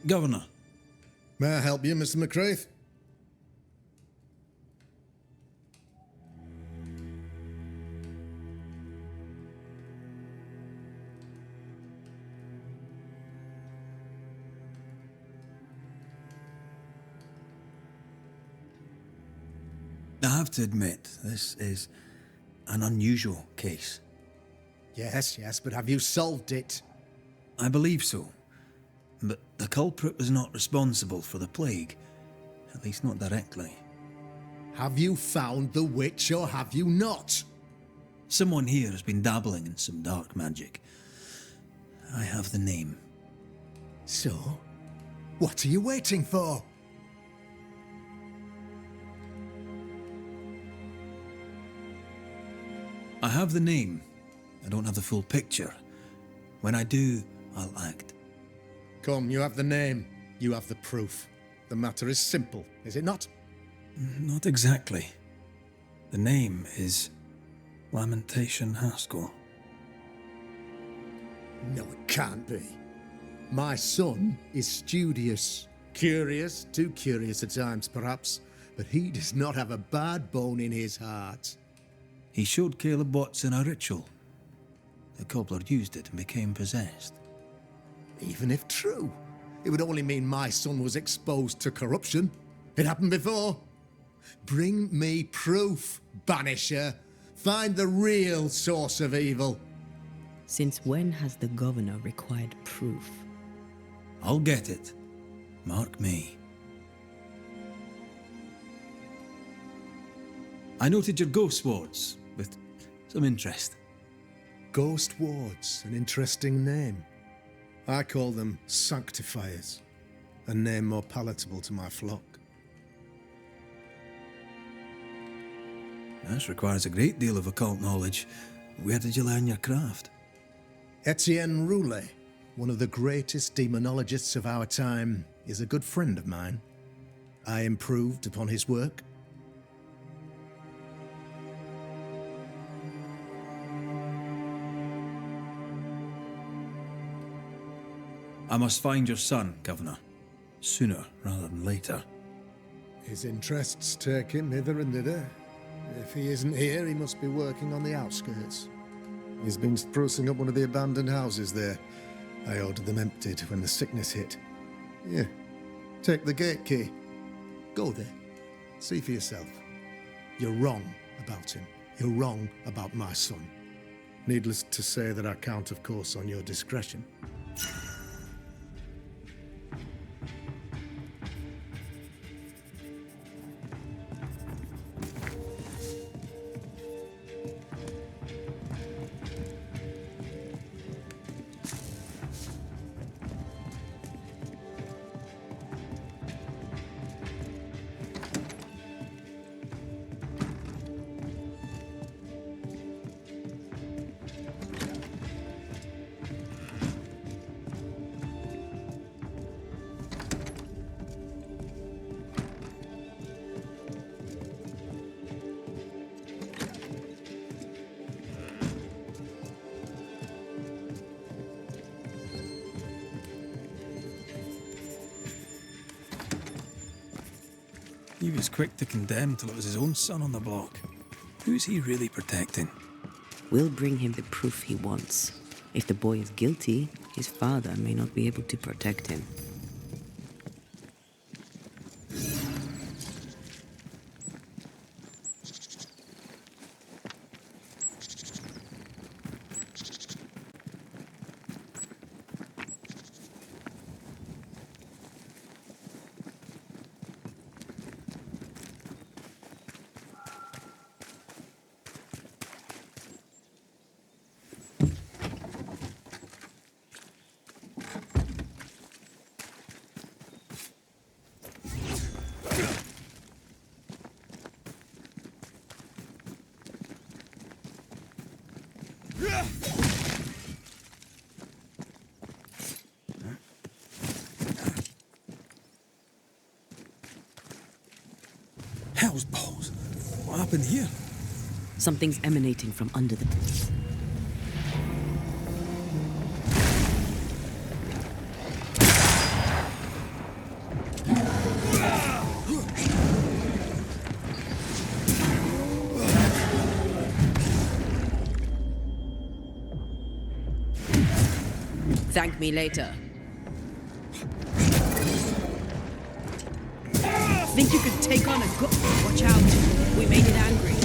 Governor. May I help you, Mr. McCraith? I have to admit, this is an unusual case. Yes, but have you solved it? I believe so. But the culprit was not responsible for the plague. At least not directly. Have you found the witch or have you not? Someone here has been dabbling in some dark magic. I have the name. So, what are you waiting for? I have the name. I don't have the full picture. When I do, I'll act. Come, you have the name. You have the proof. The matter is simple, is it not? Not exactly. The name is Lamentation Haskell. No, it can't be. My son is studious. Curious, too curious at times perhaps, but he does not have a bad bone in his heart. He showed Caleb Watson a ritual. The cobbler used it and became possessed. Even if true, it would only mean my son was exposed to corruption. It happened before. Bring me proof, Banisher. Find the real source of evil. Since when has the governor required proof? I'll get it. Mark me. I noted your ghost wards with some interest. Ghost wards, an interesting name. I call them sanctifiers, a name more palatable to my flock. This requires a great deal of occult knowledge. Where did you learn your craft? Etienne Roulet, one of the greatest demonologists of our time, is a good friend of mine. I improved upon his work. I must find your son, Governor. Sooner rather than later. His interests take him hither and thither. If he isn't here, he must be working on the outskirts. He's been sprucing up one of the abandoned houses there. I ordered them emptied when the sickness hit. Here, take the gate key. Go there. See for yourself. You're wrong about him. You're wrong about my son. Needless to say that I count, of course, on your discretion. He was quick to condemn till it was his own son on the block. Who's he really protecting? We'll bring him the proof he wants. If the boy is guilty, his father may not be able to protect him. Hell's balls. What happened here? Something's emanating from under the... Thank me later. Think you could take on a go- Watch out. We made it angry.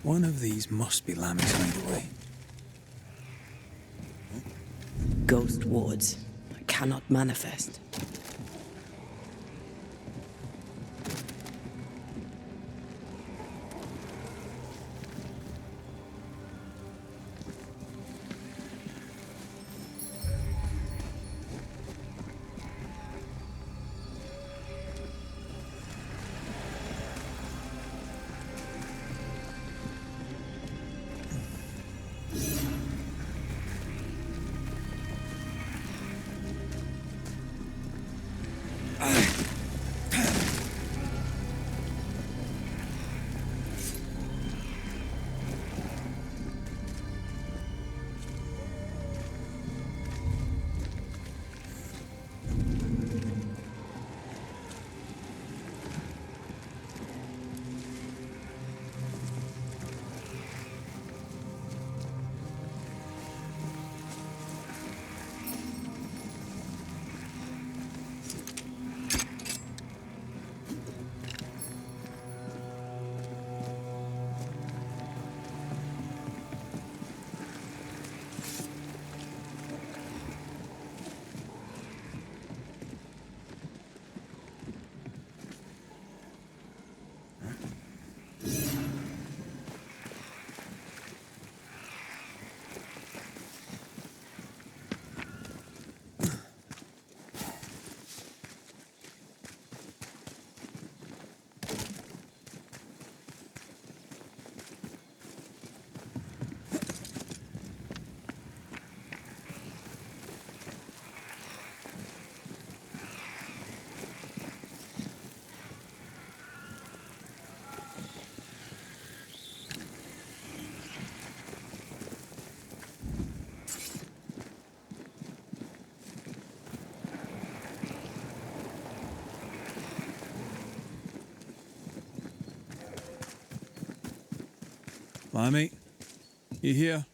One of these must be Lammy's hideaway. Ghost wards. I cannot manifest. Lammy, you here?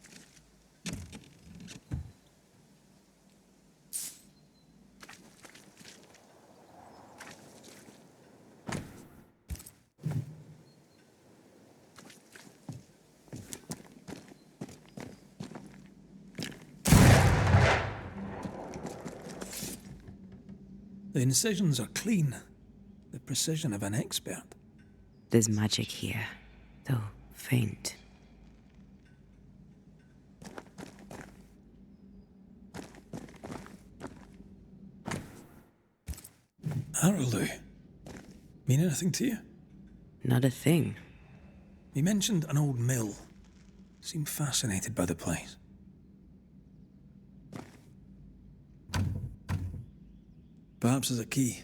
The incisions are clean. The precision of an expert. There's magic here, though faint. Arrowloo. Mean anything to you? Not a thing. He mentioned an old mill. Seemed fascinated by the place. Perhaps there's a key.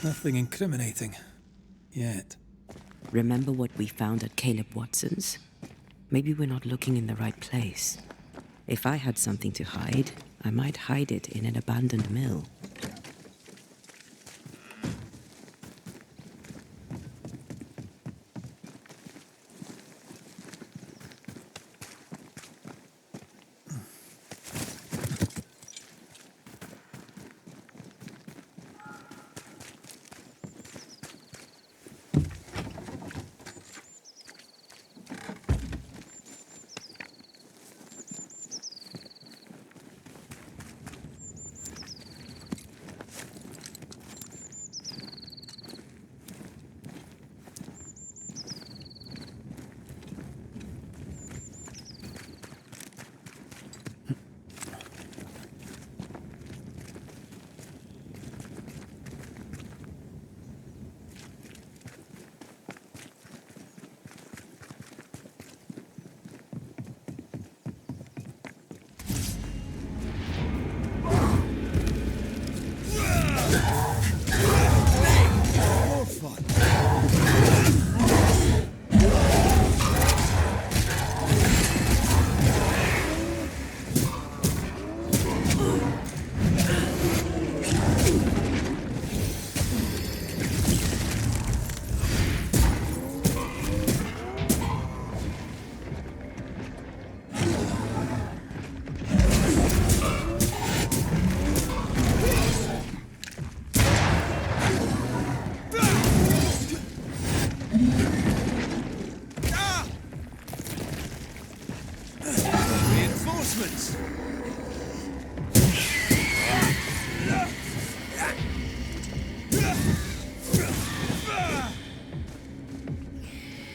Nothing incriminating. Yet. Remember what we found at Caleb Watson's? Maybe we're not looking in the right place. If I had something to hide, I might hide it in an abandoned mill.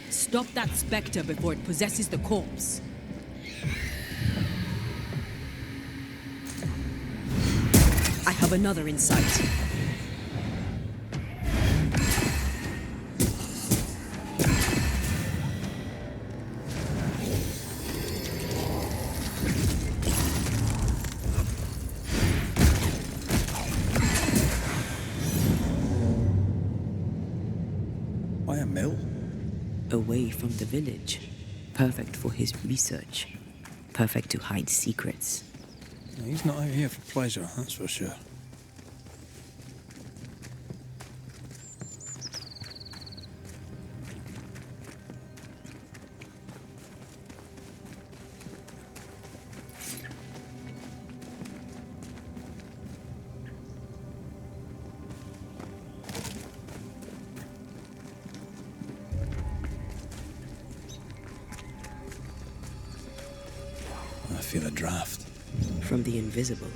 Stop that spectre before it possesses the corpse. I have another insight. Why a mill? Away from the village. Perfect for his research. Perfect to hide secrets. He's not out here for pleasure, that's for sure. I feel a draft. From the invisible.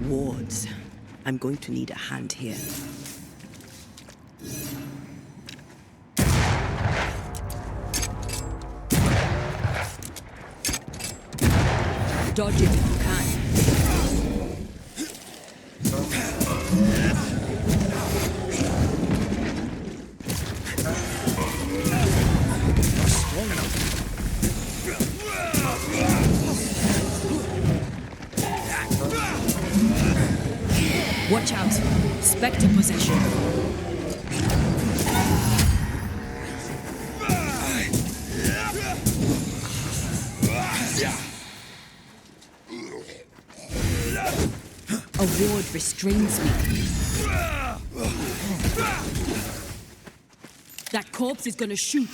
Wards. I'm going to need a hand here. Dodge it if you can. Watch out. Spectre possession. A ward restrains me. That corpse is gonna shoot.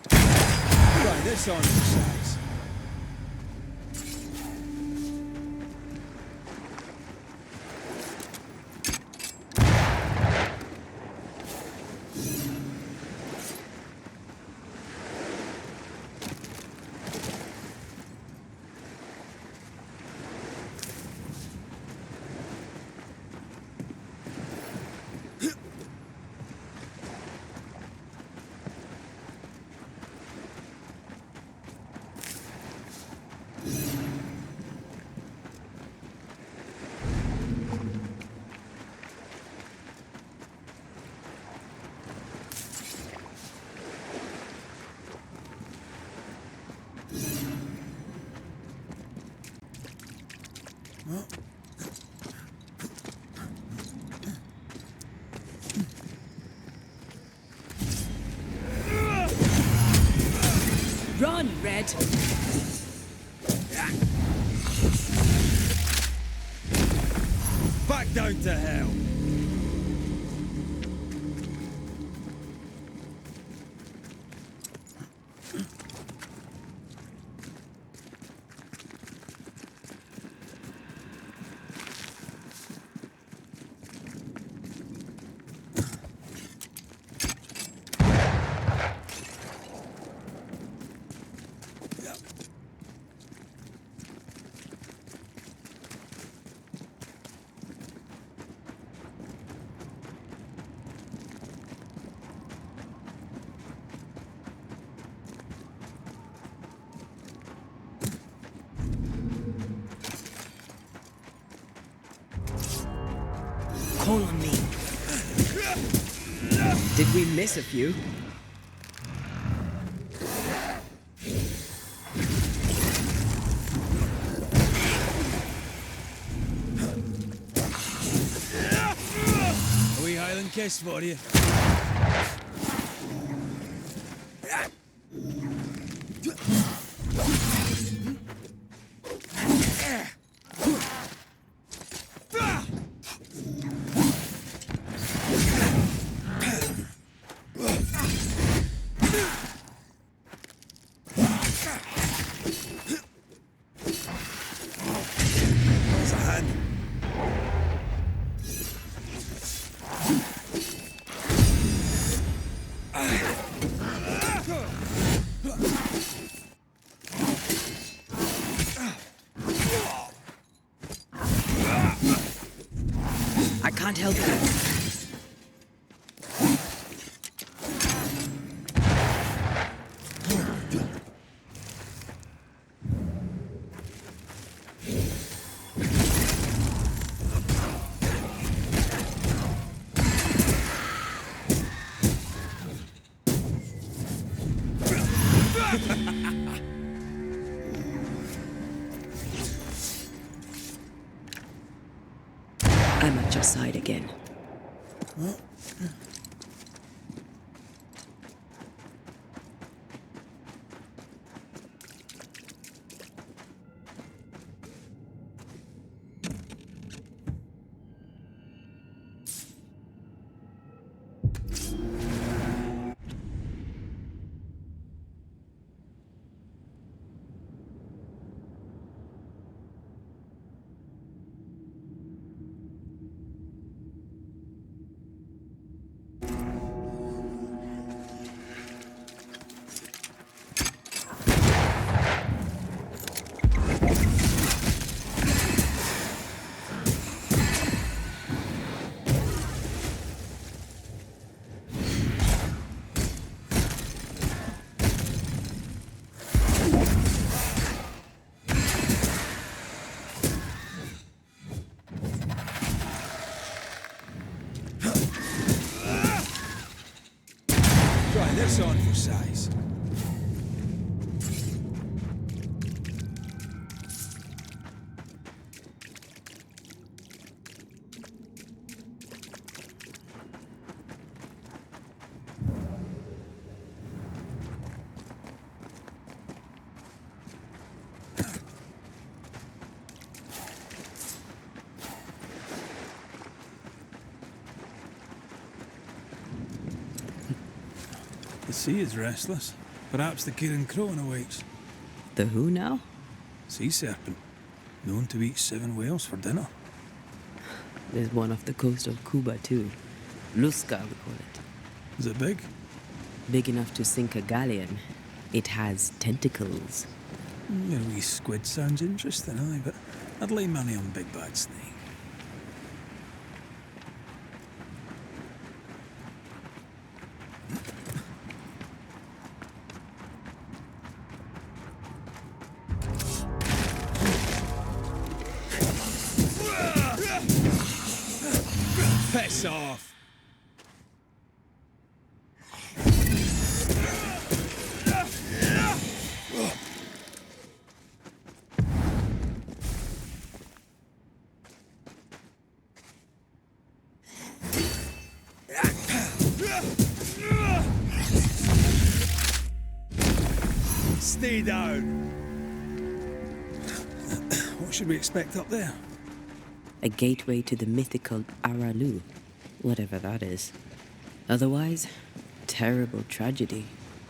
Try this on for size. Run, Red! Back down to hell. Call on me. Did we miss a few? A wee Highland kiss for you. I can't help you. I'm at your side again. Try this on for size. sea is restless. Perhaps the Kirin Crone awaits. The who now? Sea serpent, known to eat 7 whales for dinner. There's one off the coast of Cuba, too. Lusca, we call it. Is it big? Big enough to sink a galleon. It has tentacles. Your wee squid sounds interesting, aye, but I'd lay money on big bad snake. Piss off! Stay down! What should we expect up there? A gateway to the mythical Aralu, whatever that is. Otherwise, terrible tragedy,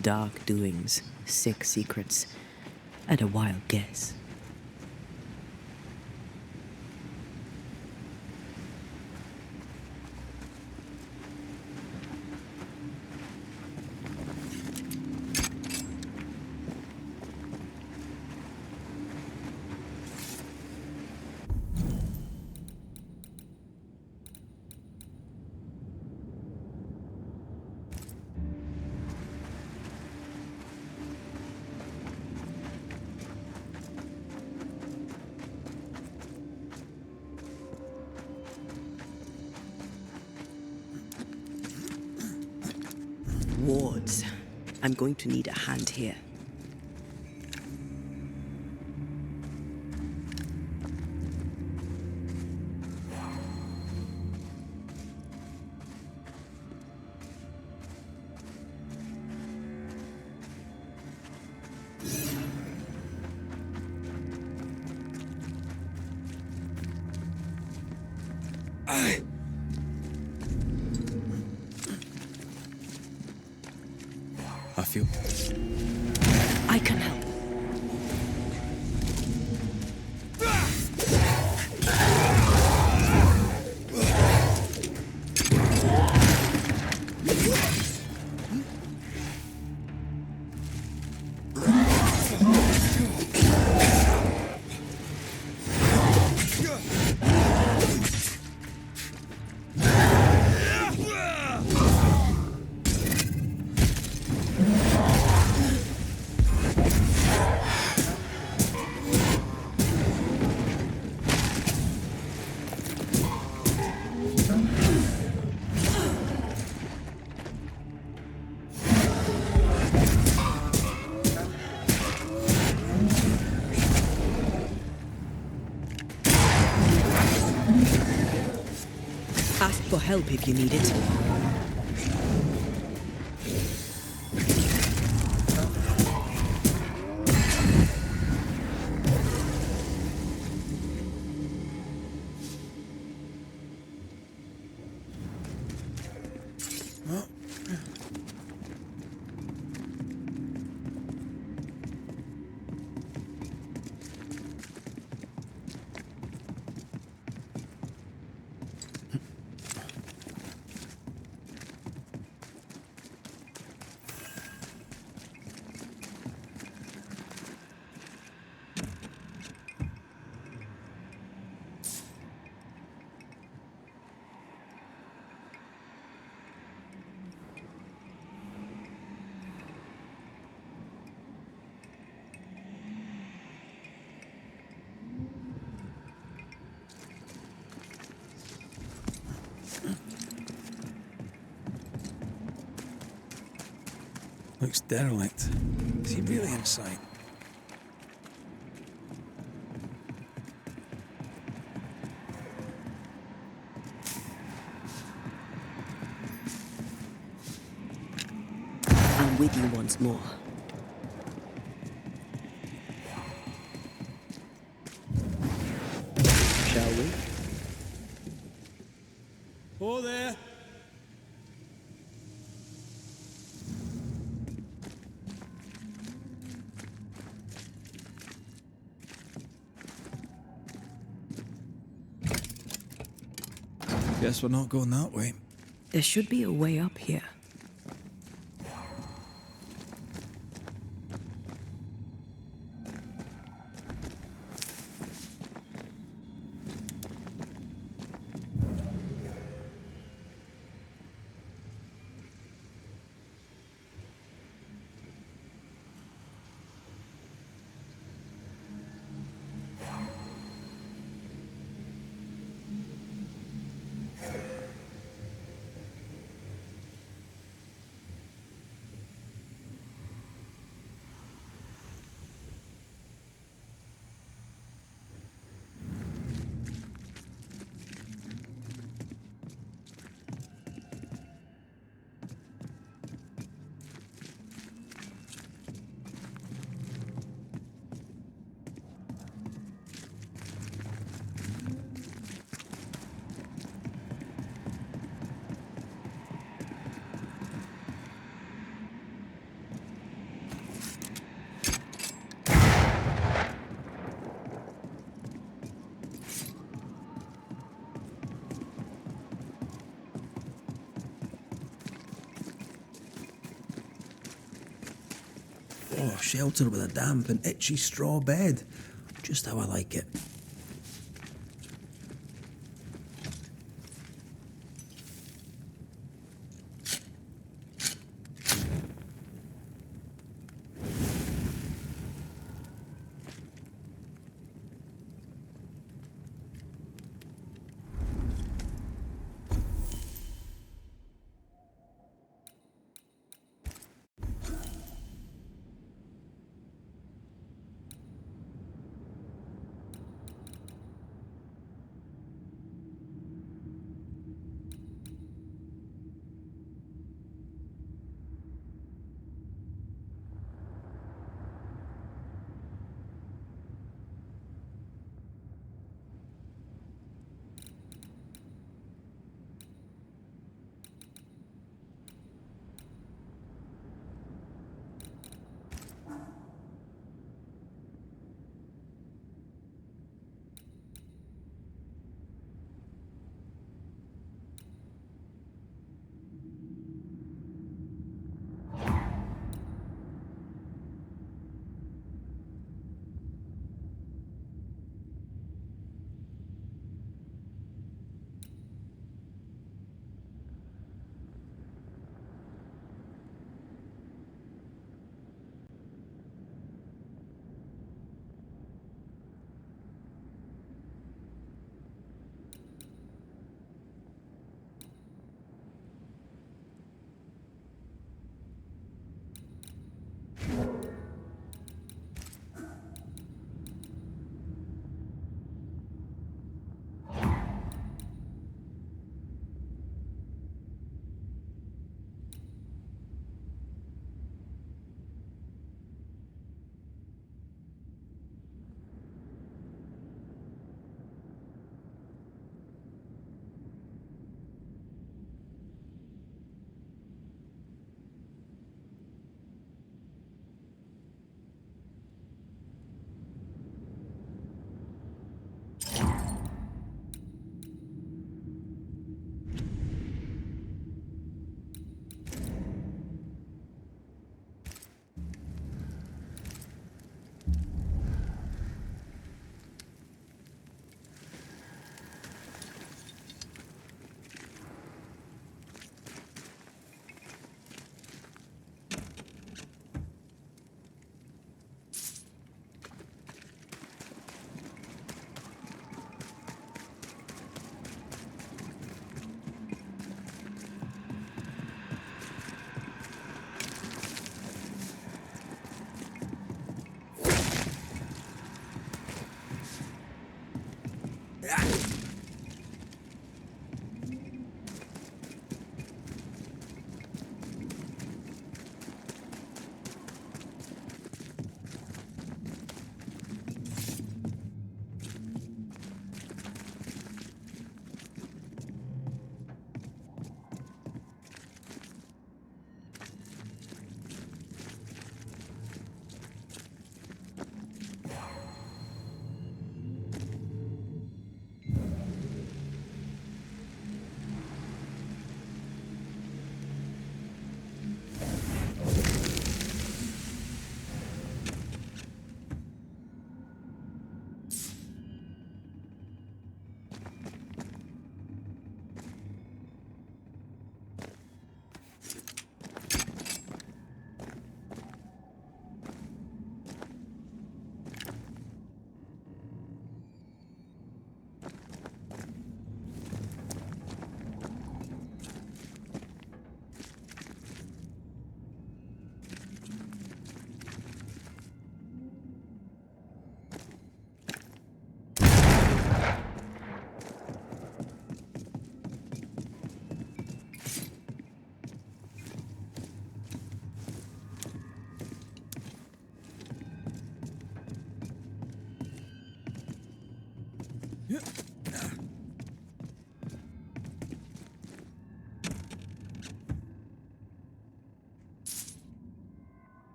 dark doings, sick secrets, and a wild guess. Wards. I'm going to need a hand here. I feel... I can help. Ask for help if you need it. Looks derelict. Is he really inside? I'm with you once more. Shall we? Oh there! Guess we're not going that way. There should be a way up here. Oh, shelter with a damp and itchy straw bed. Just how I like it.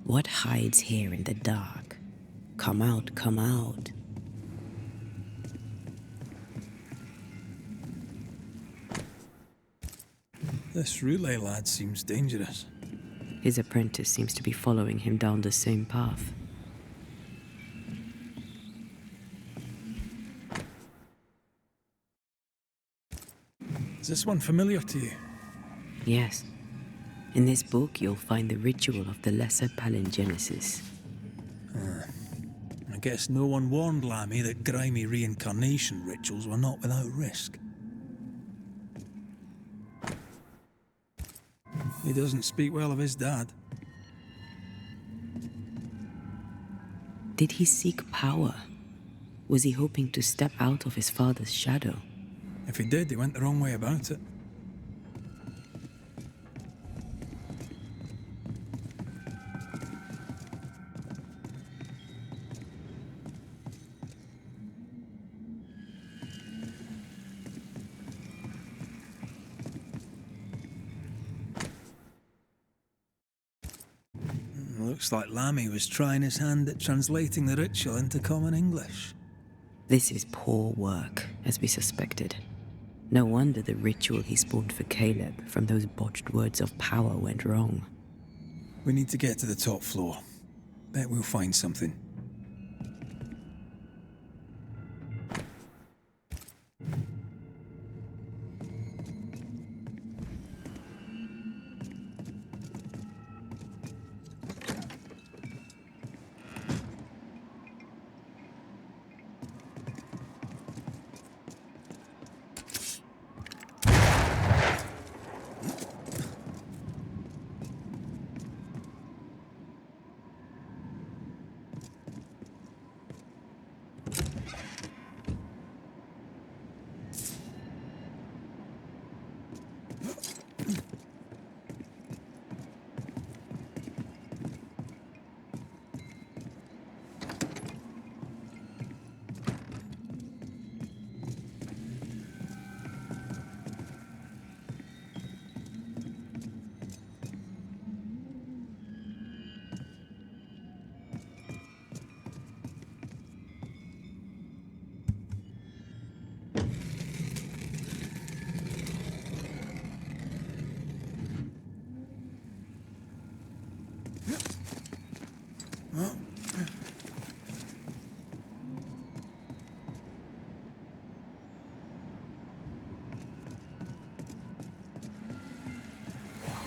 What hides here in the dark? Come out, come out. This relay lad seems dangerous. His apprentice seems to be following him down the same path. Is this one familiar to you? Yes. In this book, you'll find the ritual of the Lesser Palingenesis. I guess no one warned Lammy that grimy reincarnation rituals were not without risk. He doesn't speak well of his dad. Did he seek power? Was he hoping to step out of his father's shadow? If he did, he went the wrong way about it. Looks like Lammy was trying his hand at translating the ritual into common English. This is poor work, as we suspected. No wonder the ritual he spawned for Caleb from those botched words of power went wrong. We need to get to the top floor. Bet we'll find something.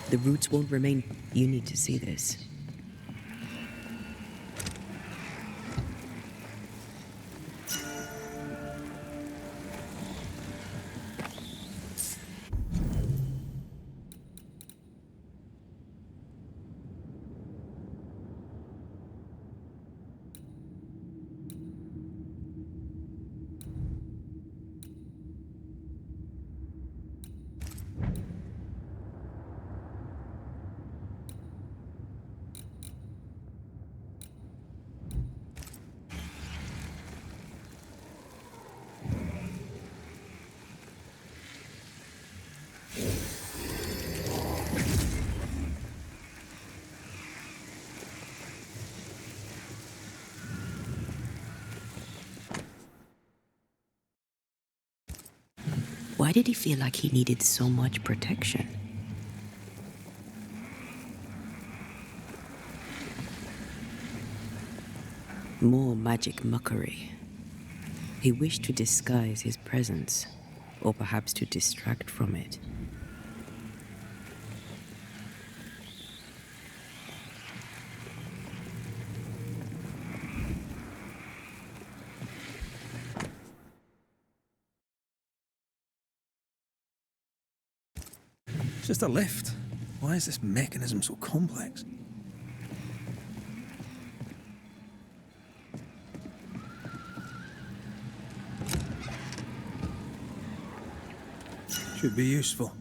The roots won't remain. You need to see this. Why did he feel like he needed so much protection? More magic mockery. He wished to disguise his presence. or perhaps to distract from it. It's just a lift. Why is this mechanism so complex? Should be useful.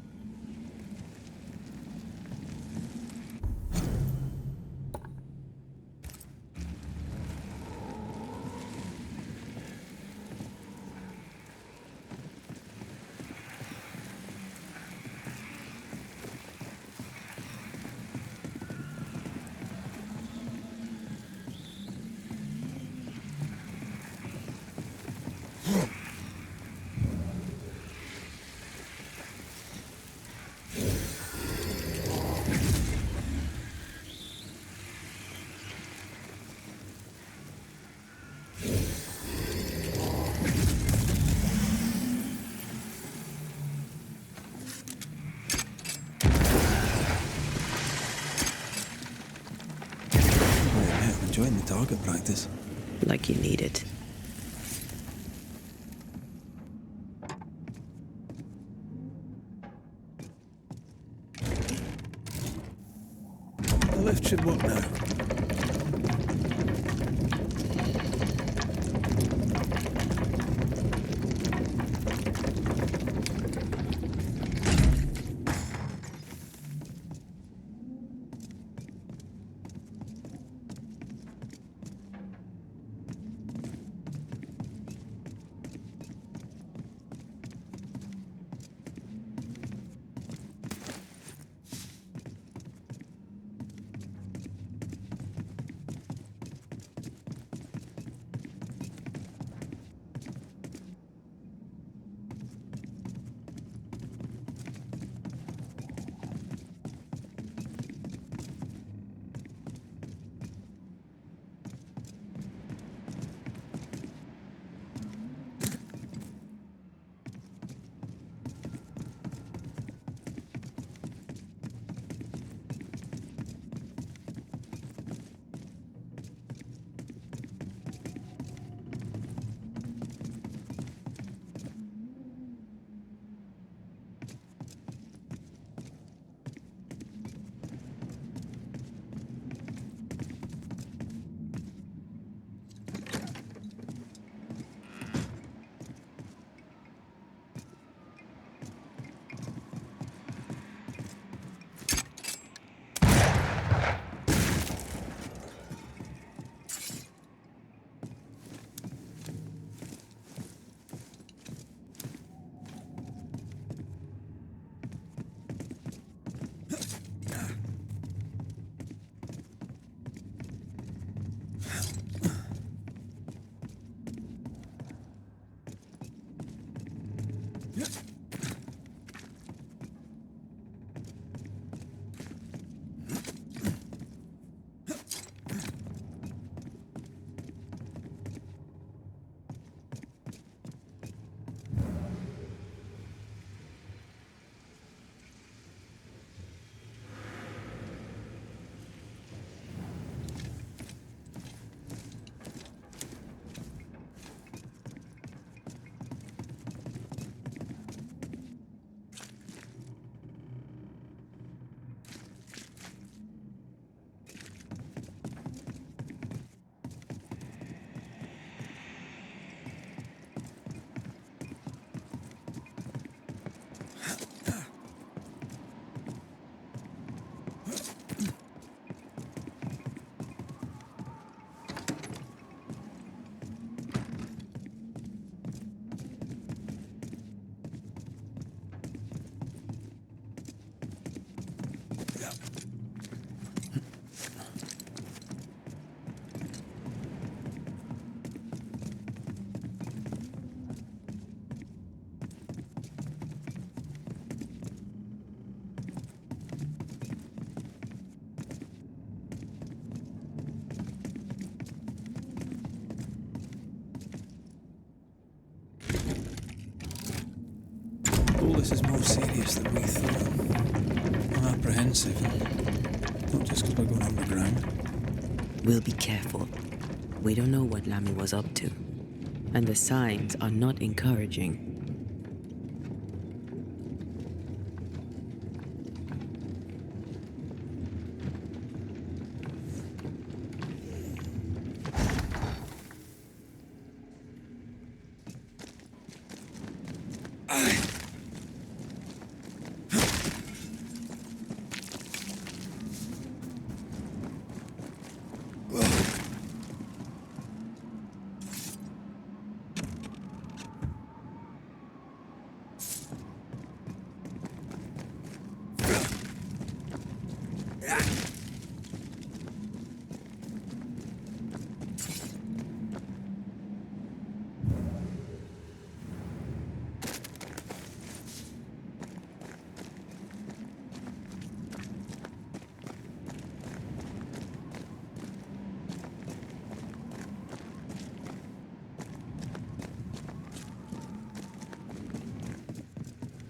Enjoying the target practice. Like you need it. The lift should work now. this is more serious than we thought. I'm apprehensive, not just because we're going underground. We'll be careful. We don't know what Lammy was up to, and the signs are not encouraging.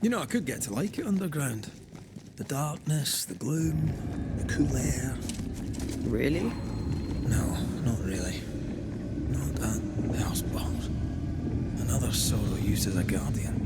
You know, I could get to like it underground. The darkness, the gloom, the cool air. Really? No, not really. Not that houseboat. Another sorrow used as a guardian.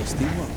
Steamwork.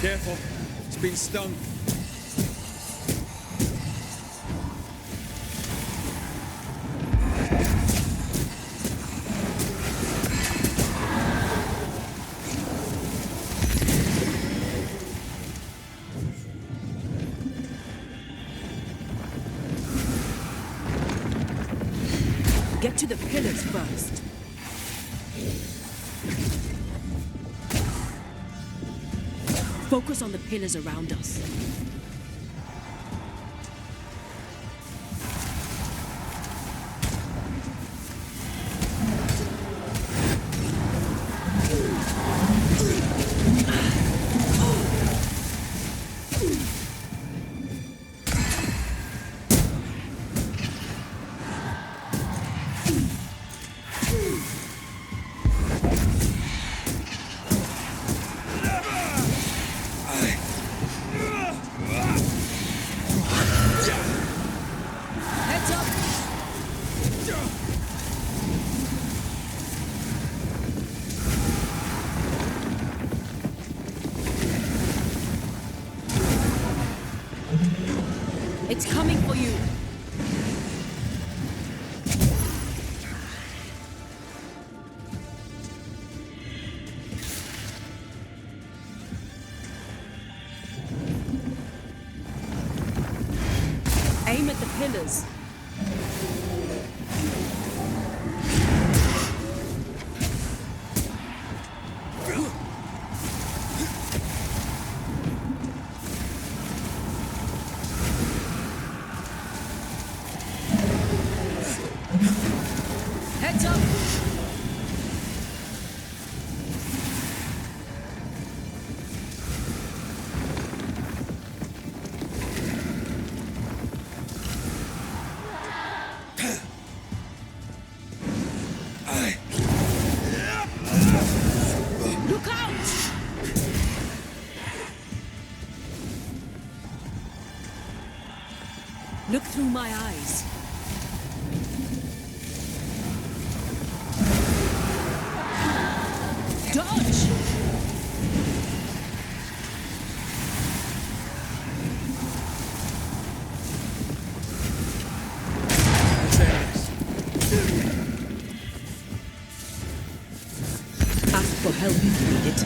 Careful, it's been stung. Get to the pillars first. Focus on the pillars around us. It's coming for you. Aim at the pillars. Heads up! Look out! Look through my eyes. Dodge! Ask for help if you need it.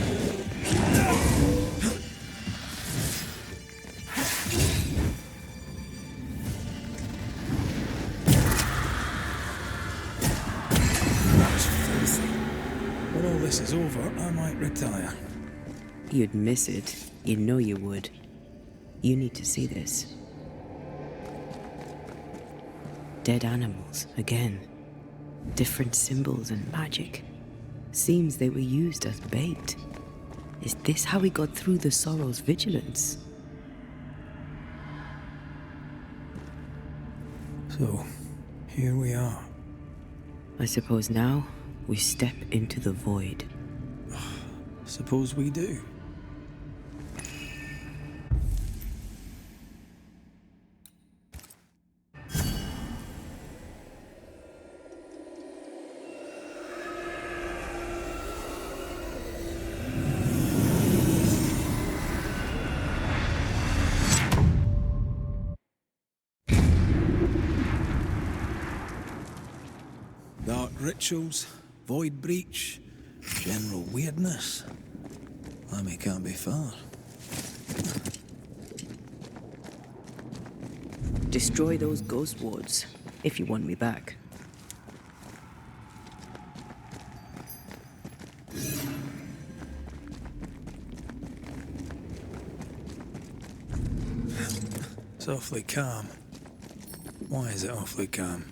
That's filthy. When all this is over, I might retire. You'd miss it. You know you would. You need to see this. Dead animals, again. Different symbols and magic. Seems they were used as bait. Is this how we got through the Sorrow's vigilance? So, here we are. I suppose now we step into the void. Suppose we do. Dark rituals, void breach, general weirdness. Lemmy can't be far. Destroy those ghost wards, if you want me back. It's awfully calm. Why is it awfully calm?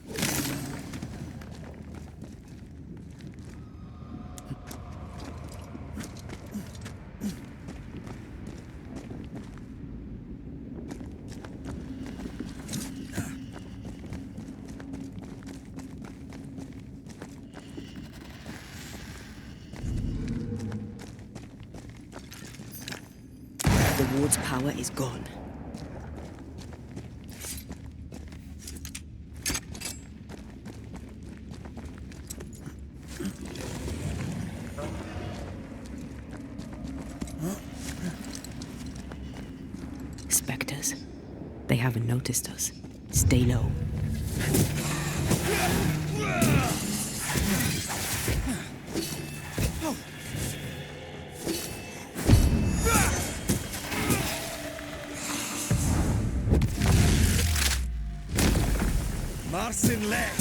The ward's power is gone. Spectres. They haven't noticed us. Stay low. Marcin left.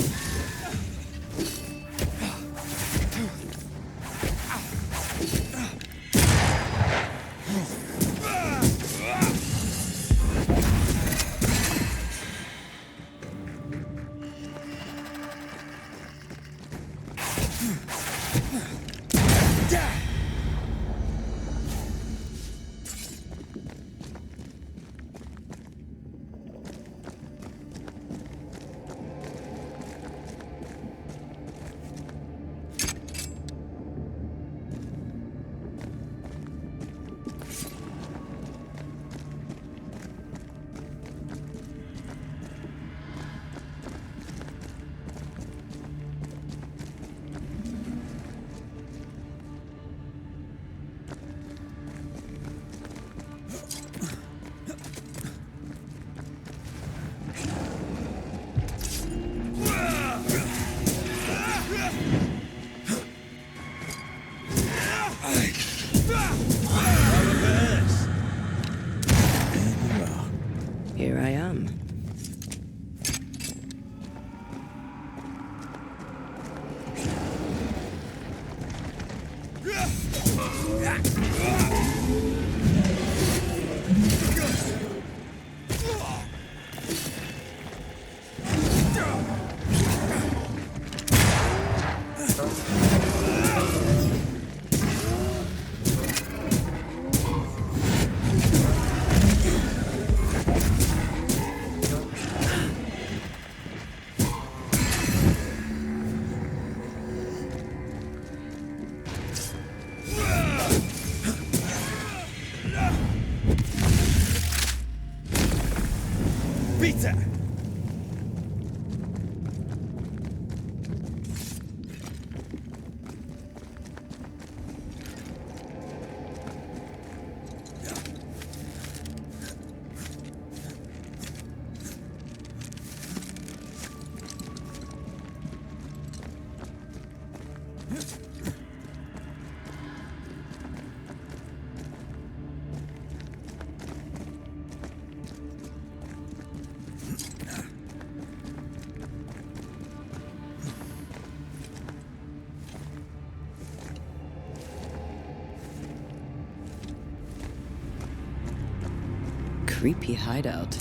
Creepy hideout.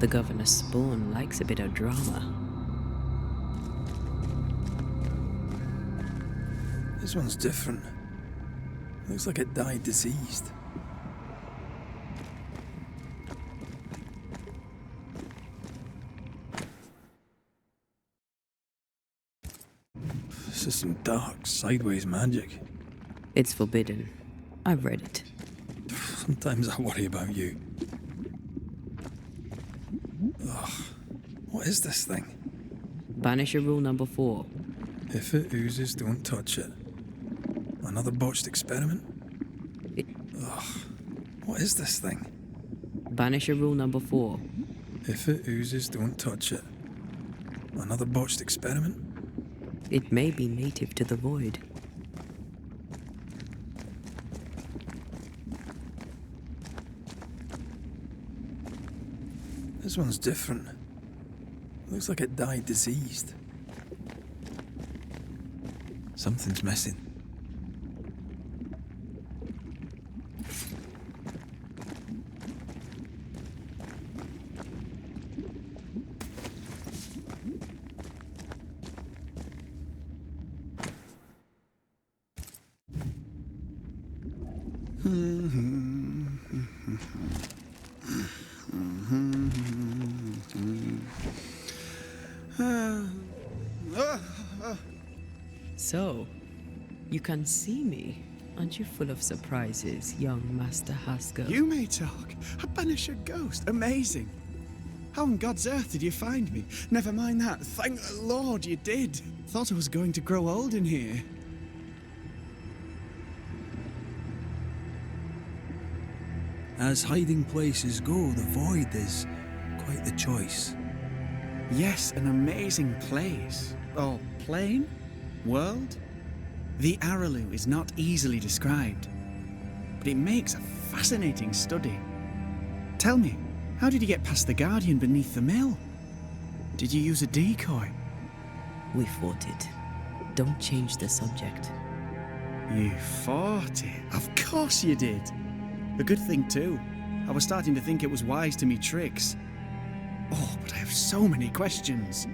The governor's spawn likes a bit of drama. This one's different. Looks like it died diseased. This is some dark, sideways magic. It's forbidden. I've read it. Sometimes I worry about you. Ugh. What is this thing? Banisher rule number 4. If it oozes, don't touch it. Another botched experiment? Ugh. What is this thing? Banisher rule number 4. If it oozes, don't touch it. Another botched experiment? It may be native to the void. This one's different. Looks like it died diseased. Something's missing. So, you can see me. Aren't you full of surprises, young Master Haskell? You may talk. A Banisher ghost. Amazing. How on God's earth did you find me? Never mind that. Thank the Lord you did. Thought I was going to grow old in here. As hiding places go, the void is quite the choice. Yes, an amazing place. Or plane? World? The Araloo is not easily described, but it makes a fascinating study. Tell me, how did you get past the Guardian beneath the mill? Did you use a decoy? We fought it. Don't change the subject. You fought it? Of course you did. A good thing too. I was starting to think it was wise to me tricks. Oh, but I have so many questions.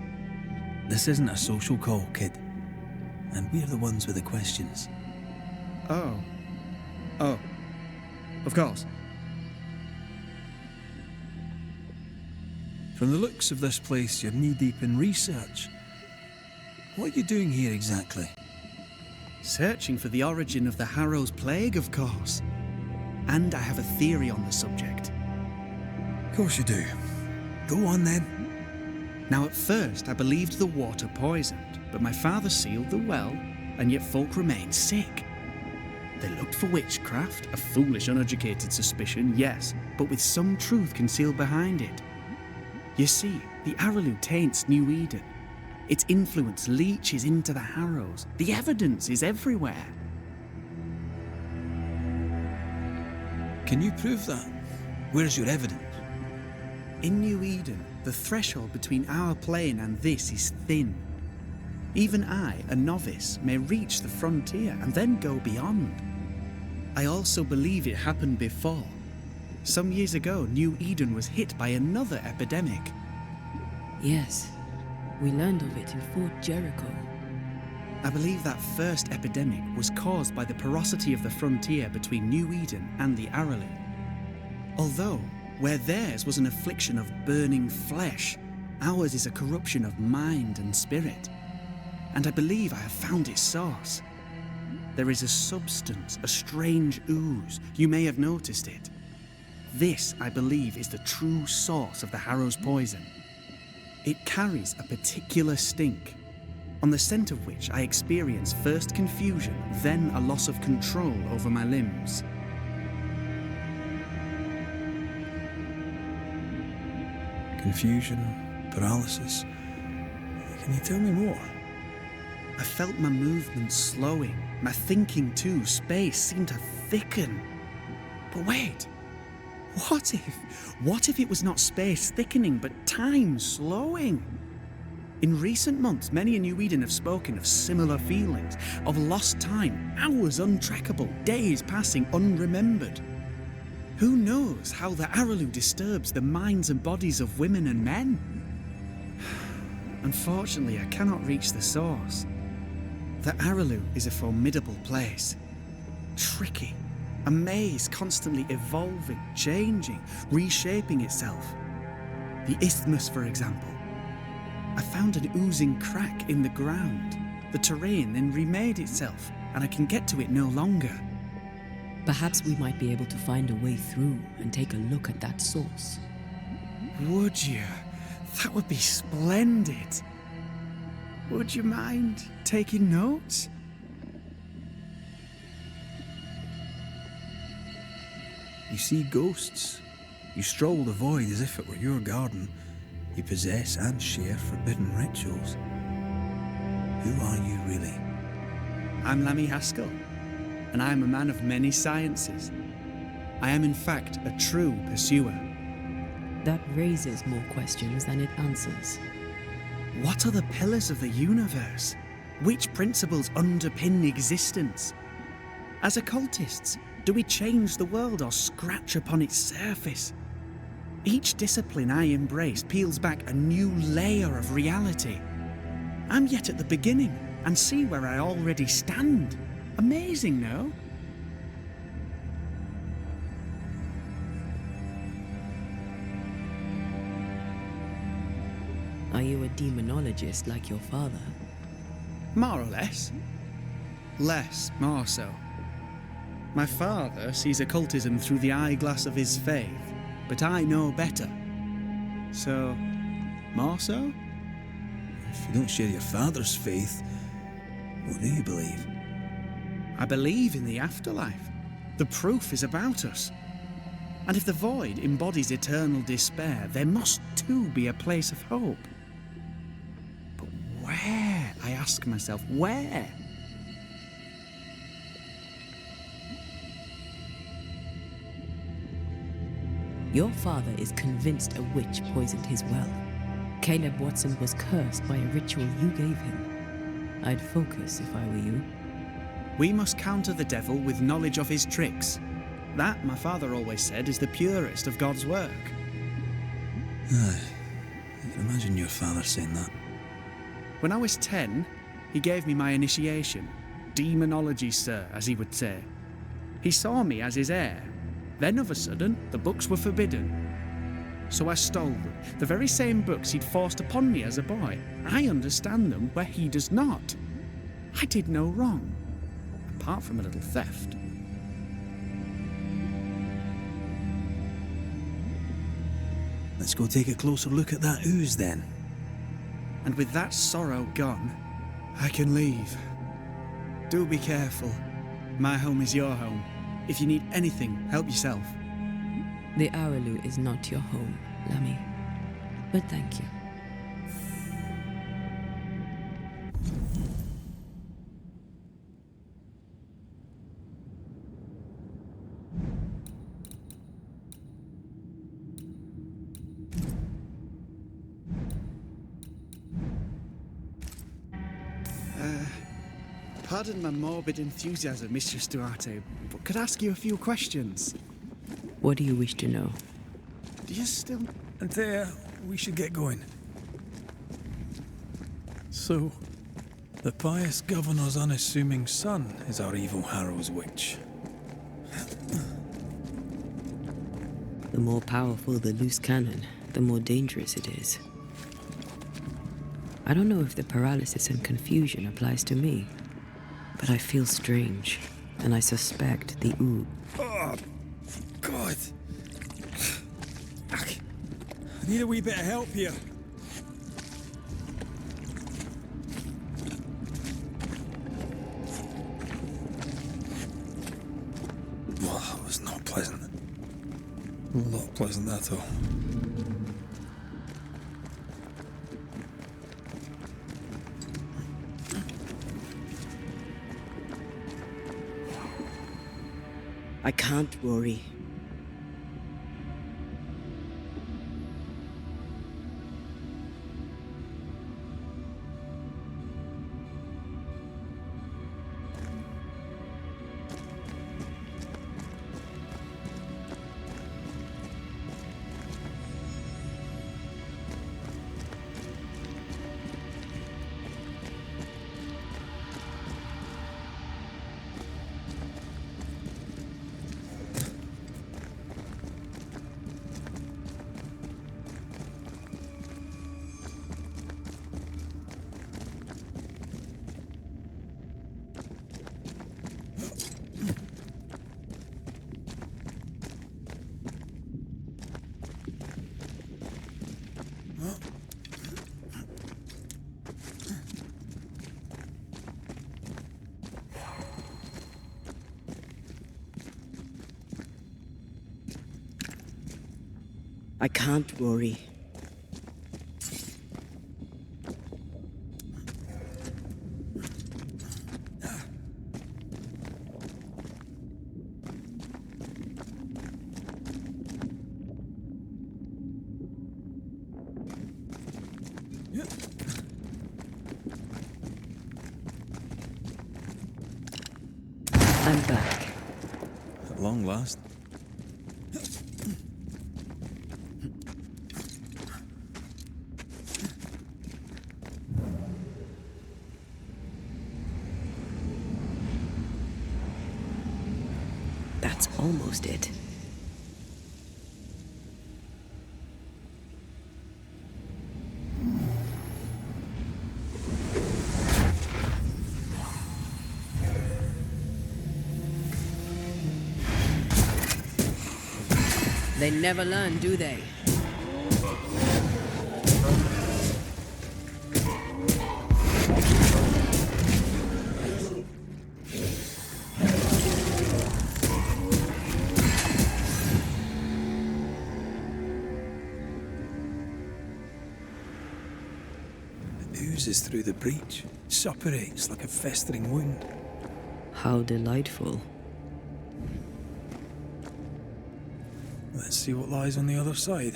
This isn't a social call, kid. And we're the ones with the questions. Oh. Oh. Of course. From the looks of this place, you're knee-deep in research. What are you doing here exactly? Searching for the origin of the Harrow's plague, of course. And I have a theory on the subject. Of course you do. Go on then. Now at first I believed the water poisoned, but my father sealed the well, and yet folk remained sick. They looked for witchcraft, a foolish, uneducated suspicion, yes, but with some truth concealed behind it. You see, the Araloo taints New Eden. Its influence leaches into the Harrows. The evidence is everywhere. Can you prove that? Where's your evidence? In New Eden, the threshold between our plane and this is thin. Even I, a novice, may reach the frontier and then go beyond. I also believe it happened before. Some years ago, New Eden was hit by another epidemic. Yes, we learned of it in Fort Jericho. I believe that first epidemic was caused by the porosity of the frontier between New Eden and the Araloo. Although, where theirs was an affliction of burning flesh, ours is a corruption of mind and spirit. And I believe I have found its source. There is a substance, a strange ooze. You may have noticed it. This, I believe, is the true source of the Harrow's poison. It carries a particular stink, on the scent of which I experience first confusion, then a loss of control over my limbs. Confusion, paralysis. Can you tell me more? I felt my movements slowing, my thinking too. Space seemed to thicken. But wait, what if it was not space thickening, but time slowing? In recent months, many in New Eden have spoken of similar feelings, of lost time, hours untrackable, days passing unremembered. Who knows how the Araloo disturbs the minds and bodies of women and men? Unfortunately, I cannot reach the source. The Araloo is a formidable place. Tricky. A maze constantly evolving, changing, reshaping itself. The isthmus, for example. I found an oozing crack in the ground. The terrain then remade itself, and I can get to it no longer. Perhaps we might be able to find a way through and take a look at that source. Would you? That would be splendid. Would you mind taking notes? You see ghosts. You stroll the void as if it were your garden. You possess and share forbidden rituals. Who are you really? I'm Lammy Haskell, and I am a man of many sciences. I am in fact a true pursuer. That raises more questions than it answers. What are the pillars of the universe? Which principles underpin existence? As occultists, do we change the world or scratch upon its surface? Each discipline I embrace peels back a new layer of reality. I'm yet at the beginning and see where I already stand. Amazing, no? Are you a demonologist like your father? More or less. Less, more so. My father sees occultism through the eyeglass of his faith, but I know better. So, more so? If you don't share your father's faith, what do you believe? I believe in the afterlife. The proof is about us. And if the void embodies eternal despair, there must too be a place of hope. But where? I ask myself, where? Your father is convinced a witch poisoned his well. Caleb Watson was cursed by a ritual you gave him. I'd focus if I were you. We must counter the devil with knowledge of his tricks. That, my father always said, is the purest of God's work. Aye. I can imagine your father saying that. When I was 10, he gave me my initiation. Demonology, sir, as he would say. He saw me as his heir. Then, of a sudden, the books were forbidden. So I stole them, the very same books he'd forced upon me as a boy. I understand them where he does not. I did no wrong, apart from a little theft. Let's go take a closer look at that ooze then. And with that sorrow gone, I can leave. Do be careful. My home is your home. If you need anything, help yourself. The Araloo is not your home, Lammy. But thank you. Pardon my morbid enthusiasm, Mistress Duarte, but could I ask you a few questions? What do you wish to know? Do you still... Anthea, we should get going. So, the pious governor's unassuming son is our evil Harrow's witch. The more powerful the loose cannon, the more dangerous it is. I don't know if the paralysis and confusion applies to me, but I feel strange, and I suspect the ooze. Oh, God! Need a wee bit of help here. Well, that was not pleasant. Not pleasant at all. I can't worry. I can't worry. I'm back. At long last. That's almost it. They never learn, do they? Oozes through the breach, suppurates like a festering wound. How delightful. Let's see what lies on the other side.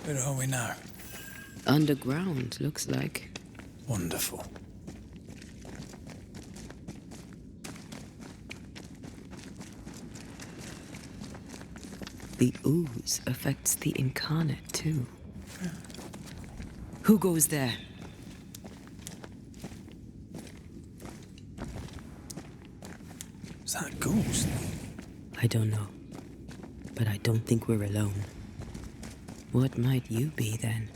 Where are we now? Underground, looks like. Wonderful. The ooze affects the incarnate, too. Who goes there? Is that a ghost? I don't know. But I don't think we're alone. What might you be, then?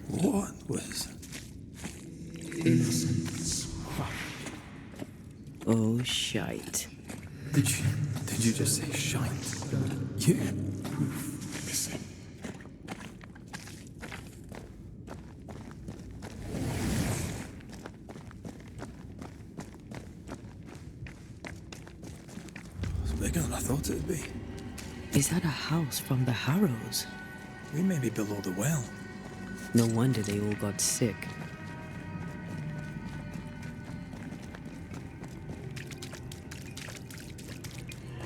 What was... Innocence. Oh, shite. Did you just say shite? You? Listen. It's bigger than I thought it'd be. Is that a house from the Harrows? We may be below the well. No wonder they all got sick.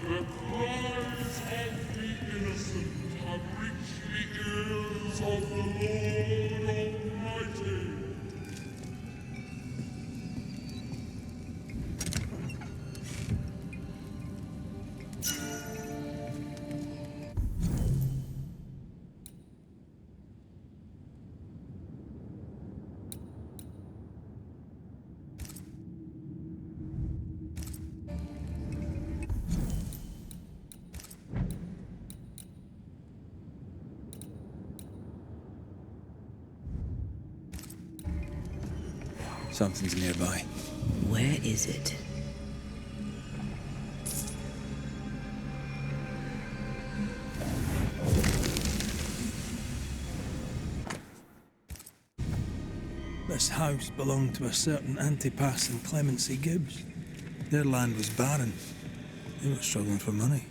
The cries of the innocent have reached the ears of the Lord Almighty. Something's nearby. Where is it? This house belonged to a certain Antipas and Clemency Gibbs. Their land was barren. They were struggling for money.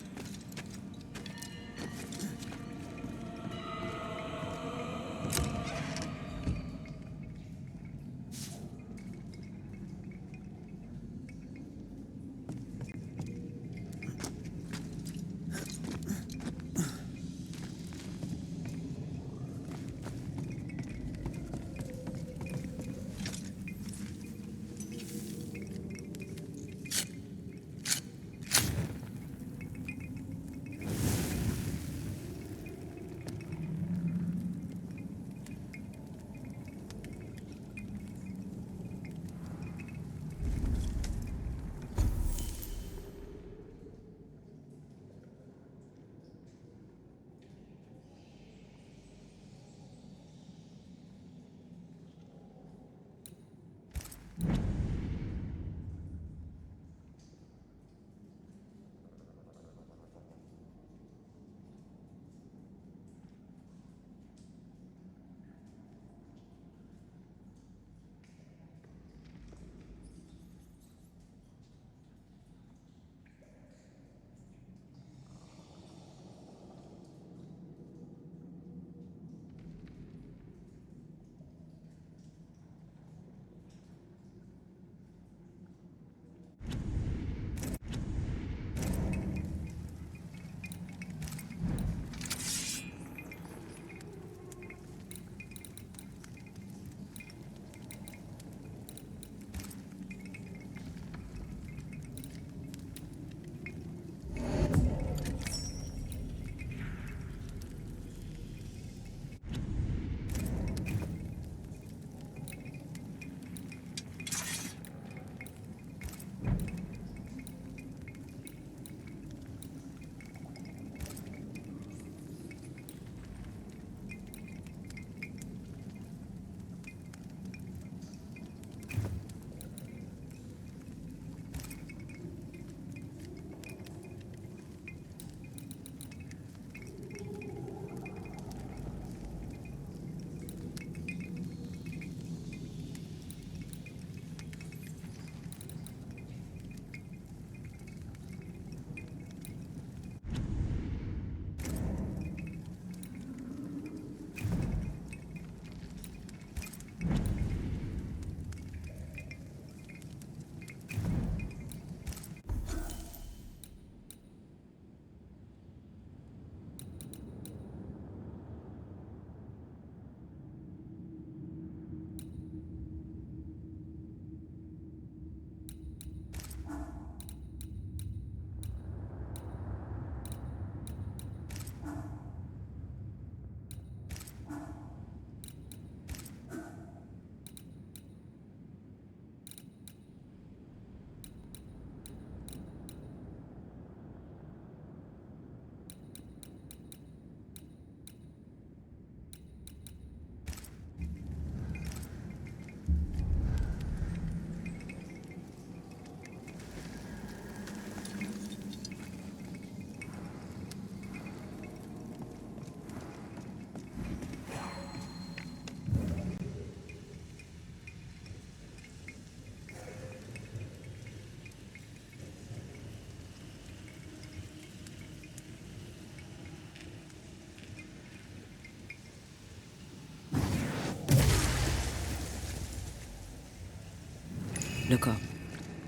Look up.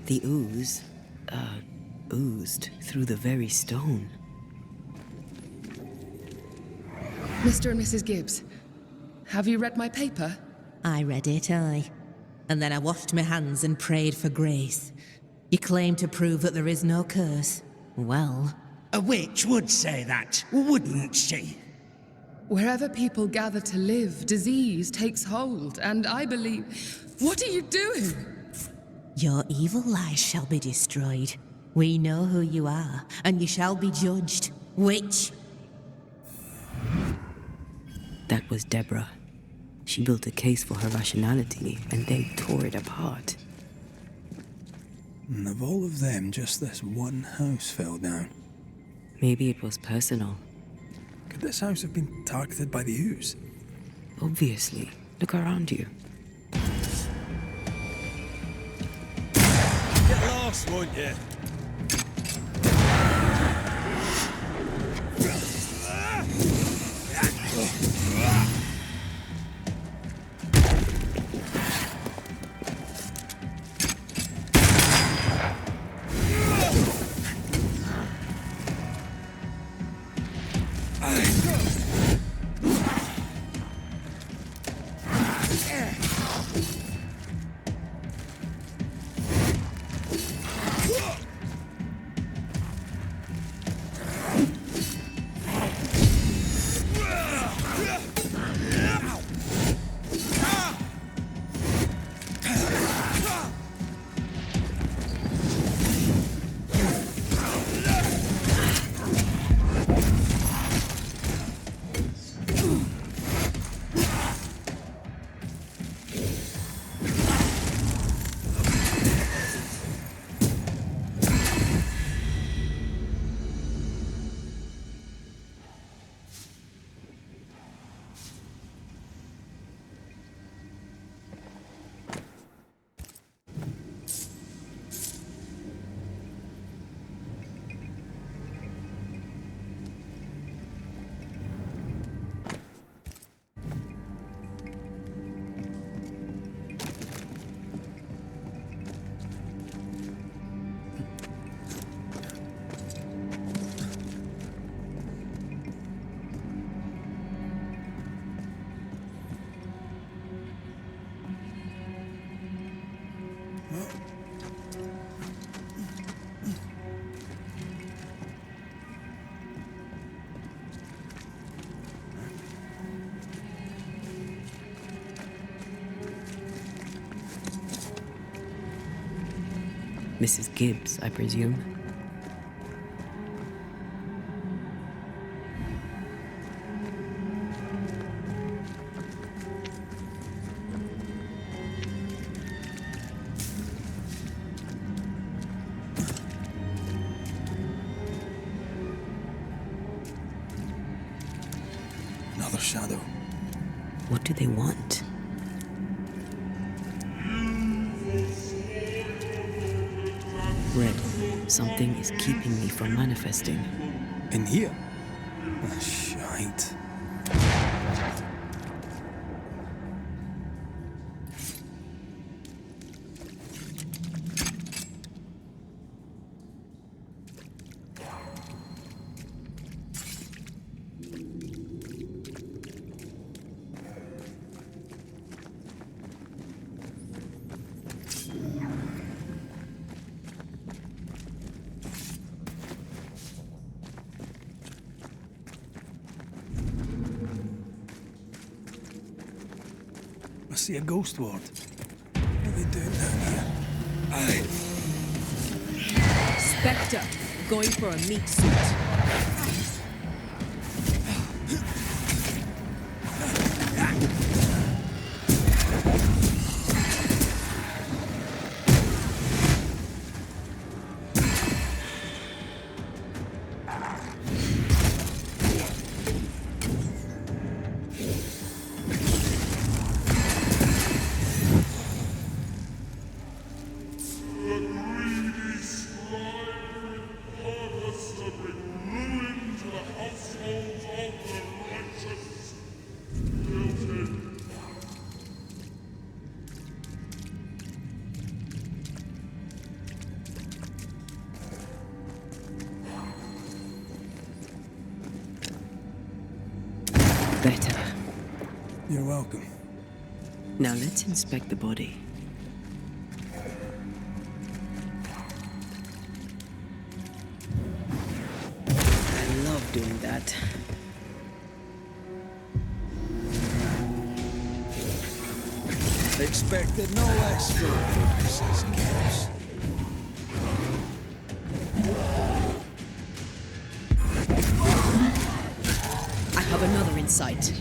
The ooze, oozed through the very stone. Mr. and Mrs. Gibbs, have you read my paper? I read it, aye. And then I washed my hands and prayed for grace. You claim to prove that there is no curse. Well, A witch would say that, wouldn't she? Wherever people gather to live, disease takes hold, and I believe... What are you doing? your evil lies shall be destroyed. We know who you are, and you shall be judged. Witch! That was Deborah. She built a case for her rationality, and they tore it apart. And of all of them, just this one house fell down. Maybe it was personal. Could this house have been targeted by the ooze? Obviously. Look around you. Get lost, won't you? Mrs. Gibbs, I presume. Another shadow. What do they want? Red, something is keeping me from manifesting. In here? Ah, shite. I see a ghost ward. What are they doing down here? Aye. Spectre, going for a meat suit. Better. You're welcome. Now let's inspect the body. I love doing that. Expected no less from Mrs. Gibbs. I have another in sight.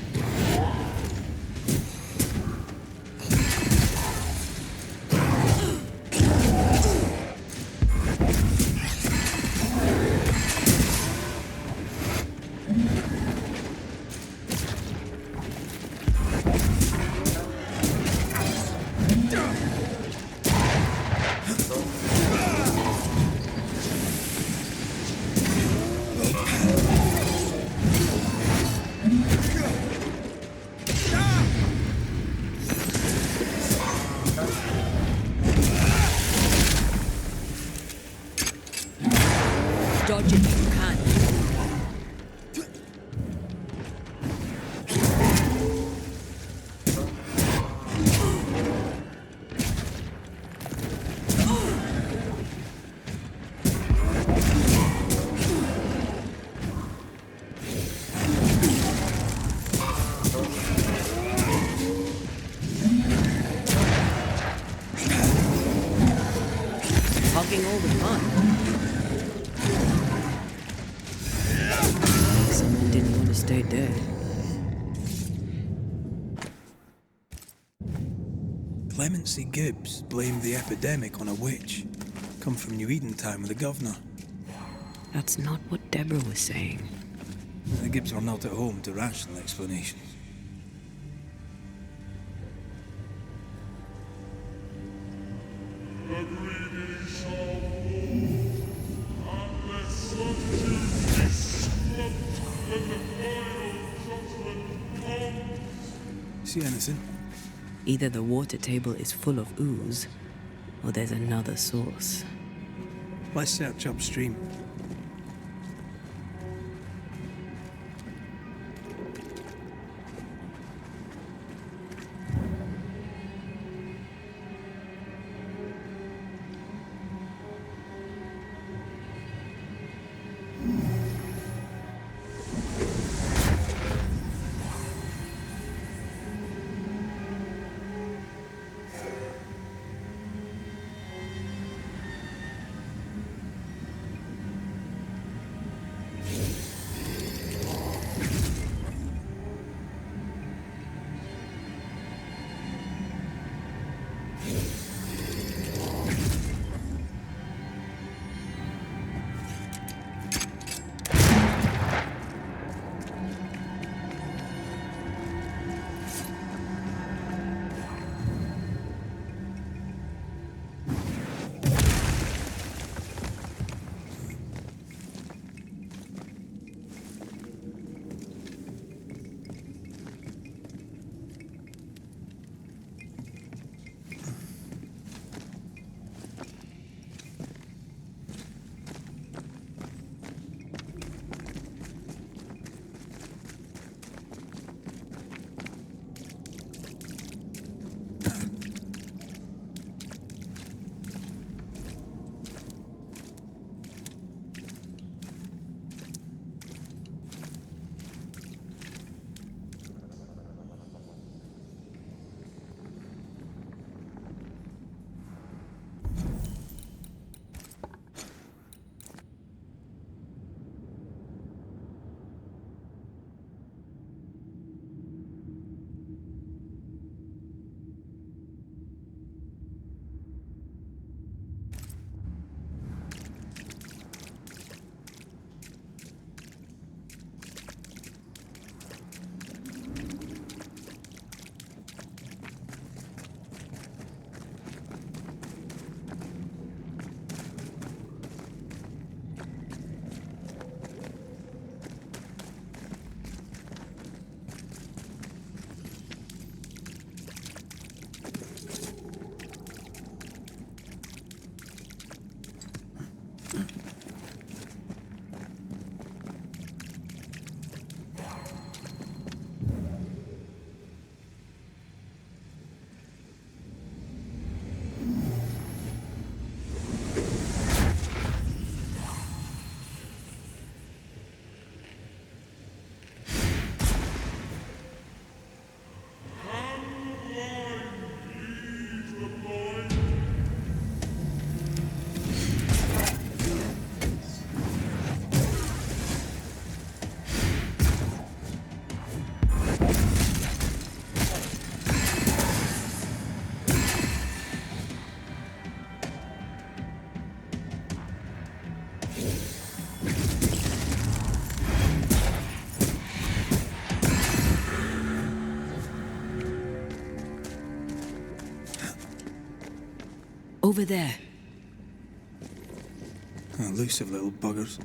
blocking all the fun. Someone didn't want to stay dead. Clemency Gibbs blamed the epidemic on a witch. Come from New Eden time with the governor. That's not what Deborah was saying. The Gibbs are not at home to rational explanations. The greedy shall fall, unless such is swept when the final judgment comes. See anything? Either the water table is full of ooze, or there's another source. Let's search upstream. Over there. Elusive little buggers.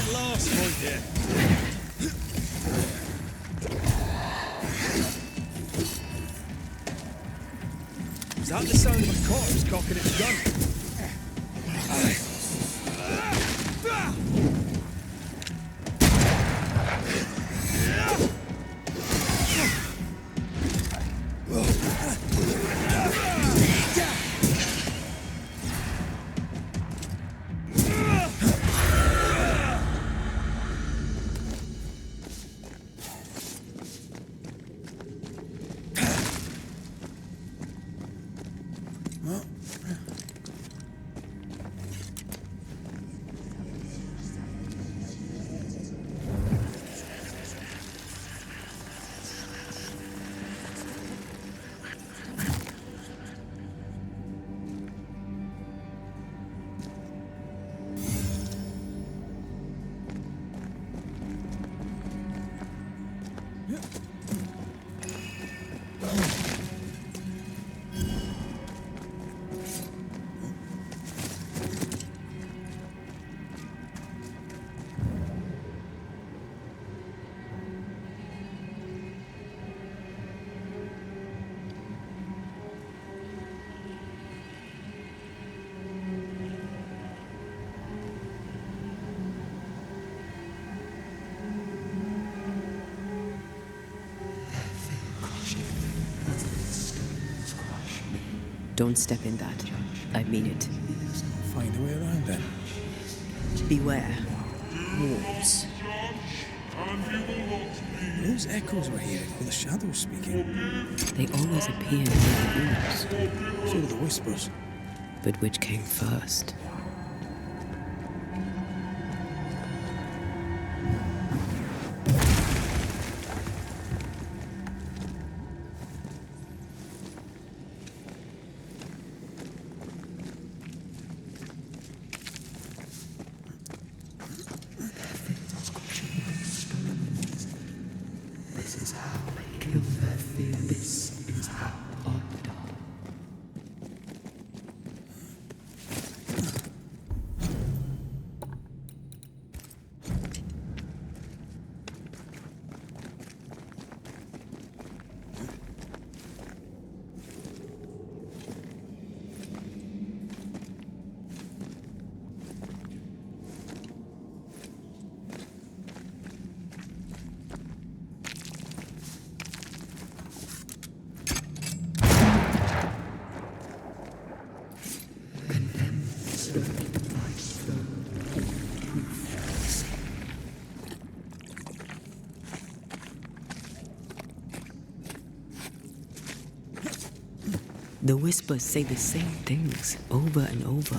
get lost, won't you? Is that the sound of a corpse cocking its gun? Don't step in that. I mean it. Find a way around then. Beware. Wolves. Those echoes we're hearing were the shadows speaking. They always appear near the ooze. So do the whispers. But which came first? The whispers say the same things over and over.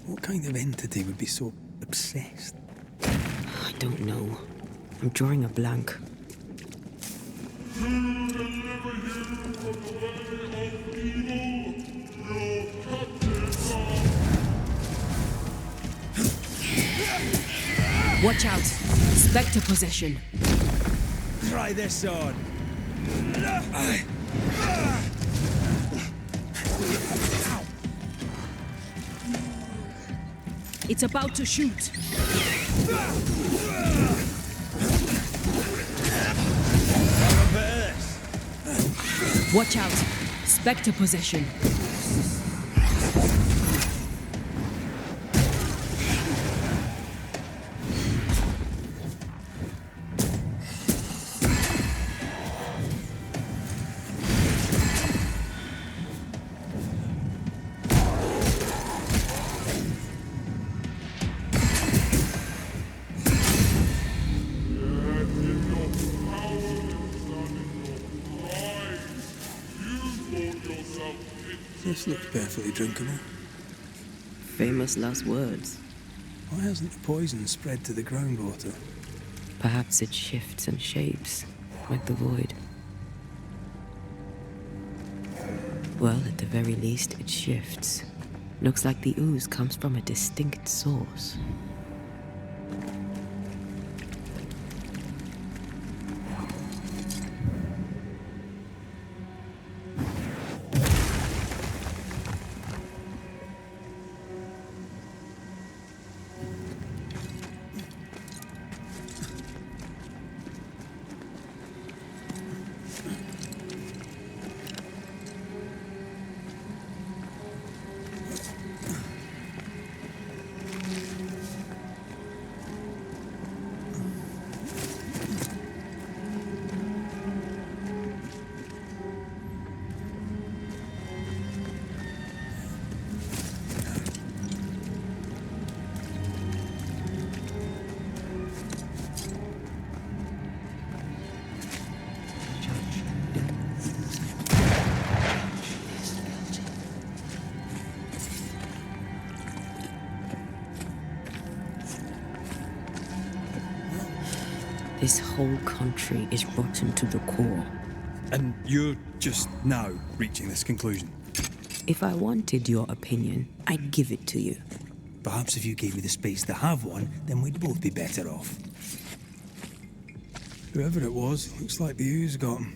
What kind of entity would be so obsessed? I don't know. I'm drawing a blank. Watch out! Spectre possession. Try this on. It's about to shoot. Watch out! Spectre possession. This looks perfectly drinkable. Famous last words. Why hasn't the poison spread to the groundwater? Perhaps it shifts and shapes, like the void. Well, at the very least, it shifts. Looks like the ooze comes from a distinct source. This whole country is rotten to the core. And you're just now reaching this conclusion? If I wanted your opinion, I'd give it to you. Perhaps if you gave me the space to have one, then we'd both be better off. Whoever it was, looks like the ooze got him.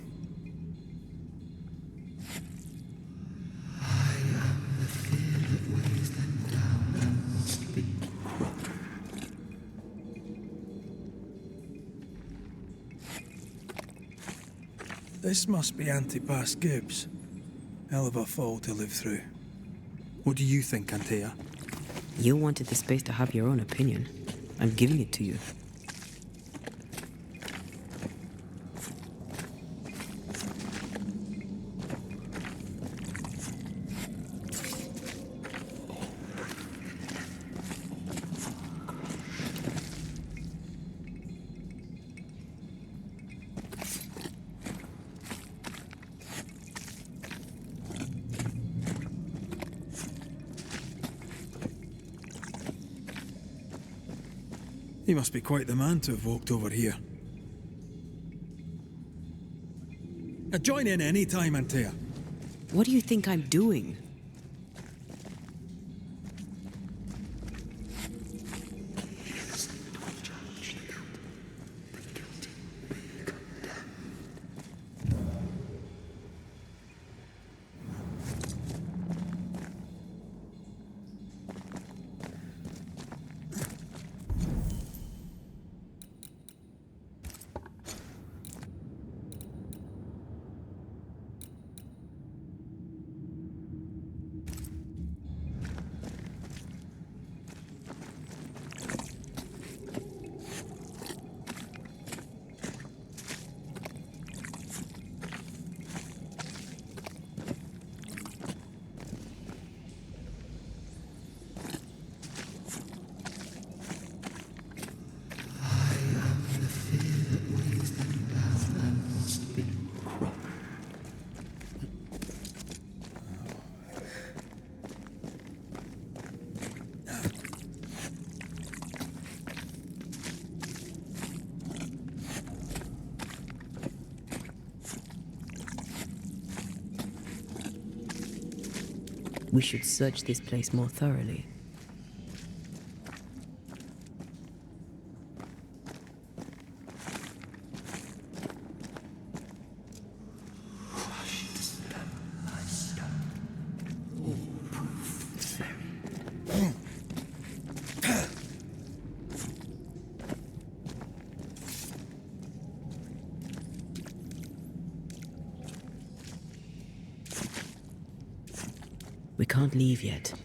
This must be Antipas Gibbs. Hell of a fall to live through. What do you think, Antea? You wanted the space to have your own opinion. I'm giving it to you. He must be quite the man to have walked over here. Join in any time, Antea. What do you think I'm doing? We should search this place more thoroughly. We can't leave yet.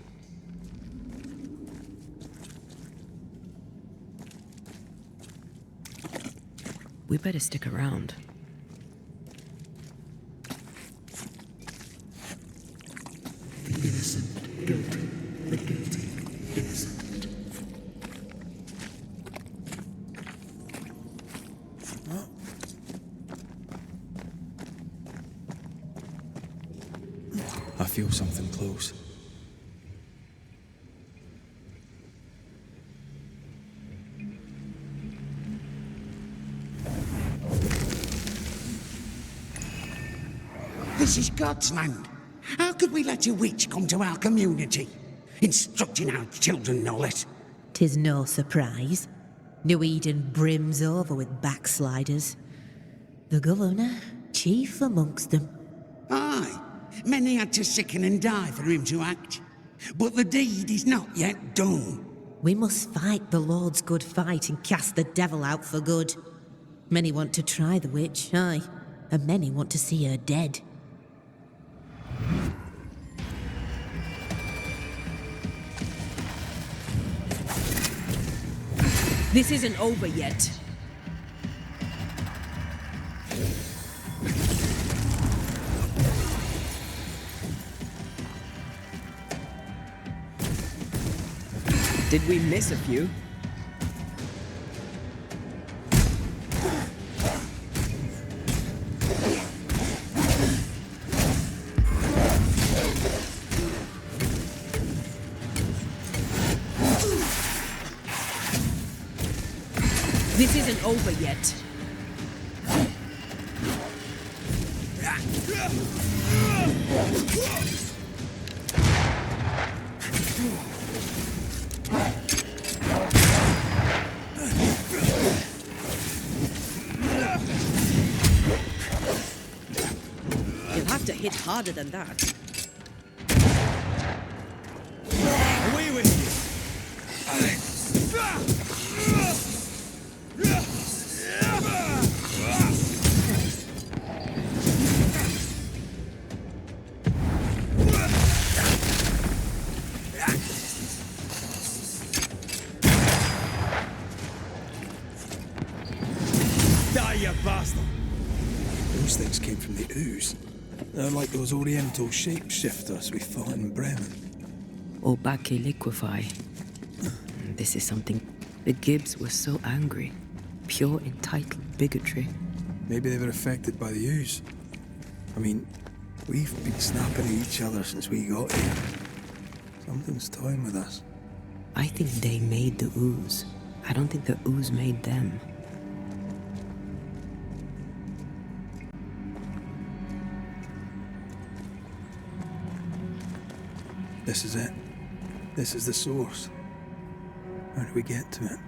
We better stick around. The innocent guilty, the guilty innocent. I feel something close. This is God's land. How could we let a witch come to our community? Instructing our children, no less. 'Tis no surprise. New Eden brims over with backsliders. The governor, chief amongst them. Aye, many had to sicken and die for him to act. But the deed is not yet done. We must fight the Lord's good fight and cast the devil out for good. Many want to try the witch, aye, and many want to see her dead. This isn't over yet. Did we miss a few? This isn't over yet. You'll have to hit harder than that. Away with you! Die, you bastard! Those things came from the ooze. They're like those oriental shapeshifters we fought in Bremen. Obake liquefy. This is something. The Gibbs were so angry. Pure entitled bigotry. Maybe they were affected by the ooze. I mean, we've been snapping at each other since we got here. Something's toying with us. I think they made the ooze. I don't think the ooze made them. This is it. This is the source. How do we get to it?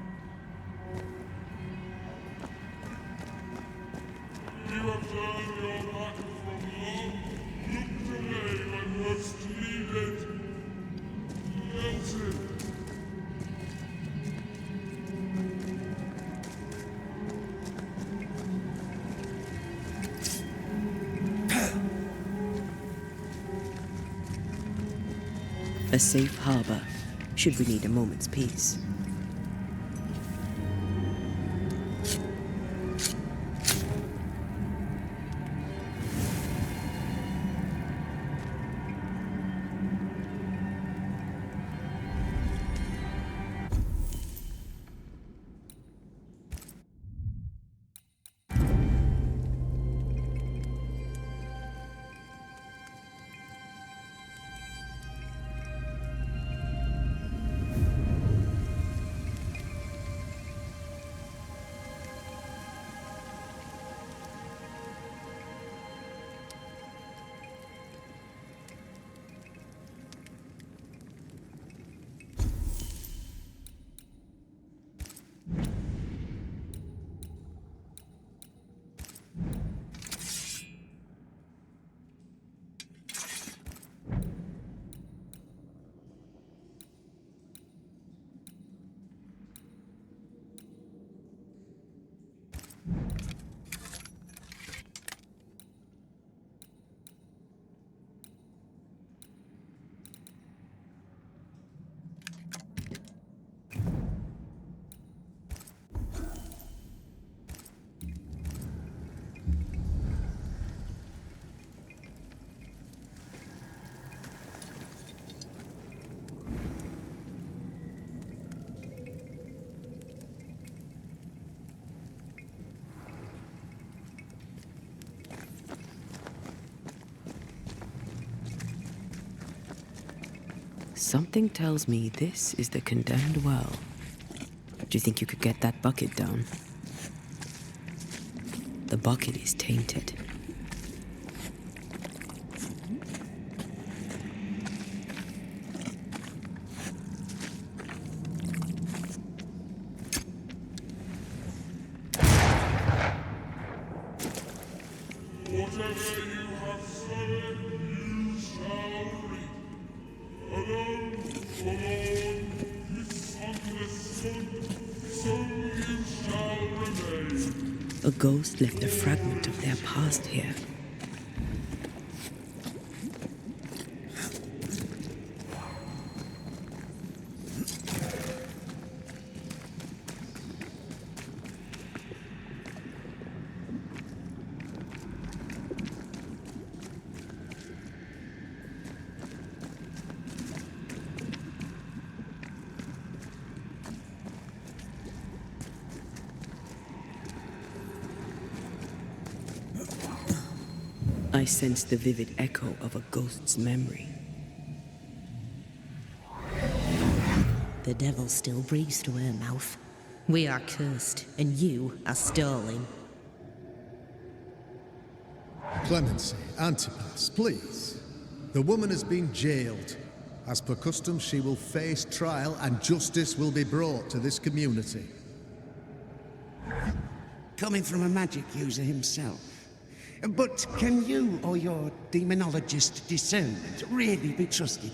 You have turned your back from love, looked away when most needed. Melted. A safe harbor, should we need a moment's peace. Something tells me this is the condemned well. Do you think you could get that bucket down? The bucket is tainted. Whatever you have sown, you shall reap. Alone, forlorn, misunderstood, so you shall remain. A ghost left a fragment of their past here. I sense the vivid echo of a ghost's memory. The devil still breathes through her mouth. We are cursed, and you are stolen. Clemency, Antipas, please. The woman has been jailed. As per custom, she will face trial and justice will be brought to this community. Coming from a magic user himself. But can you or your demonologist discernment really be trusted?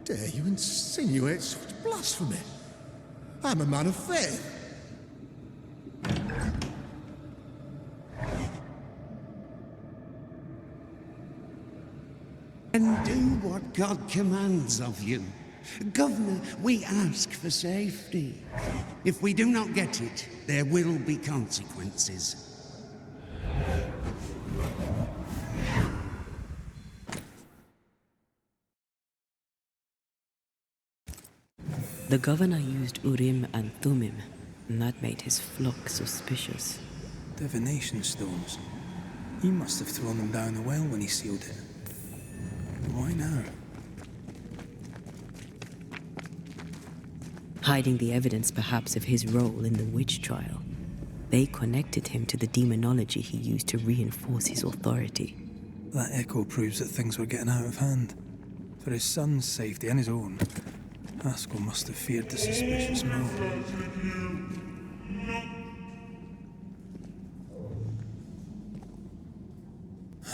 Dare you insinuate such blasphemy? I'm a man of faith. And do what God commands of you. Governor, we ask for safety. If we do not get it, there will be consequences. The governor used Urim and Thummim, and that made his flock suspicious. Divination stones. He must have thrown them down the well when he sealed it. But why now? Hiding the evidence perhaps of his role in the witch trial. They connected him to the demonology he used to reinforce his authority. That echo proves that things were getting out of hand. For his son's safety and his own, Haskell must have feared the suspicious move.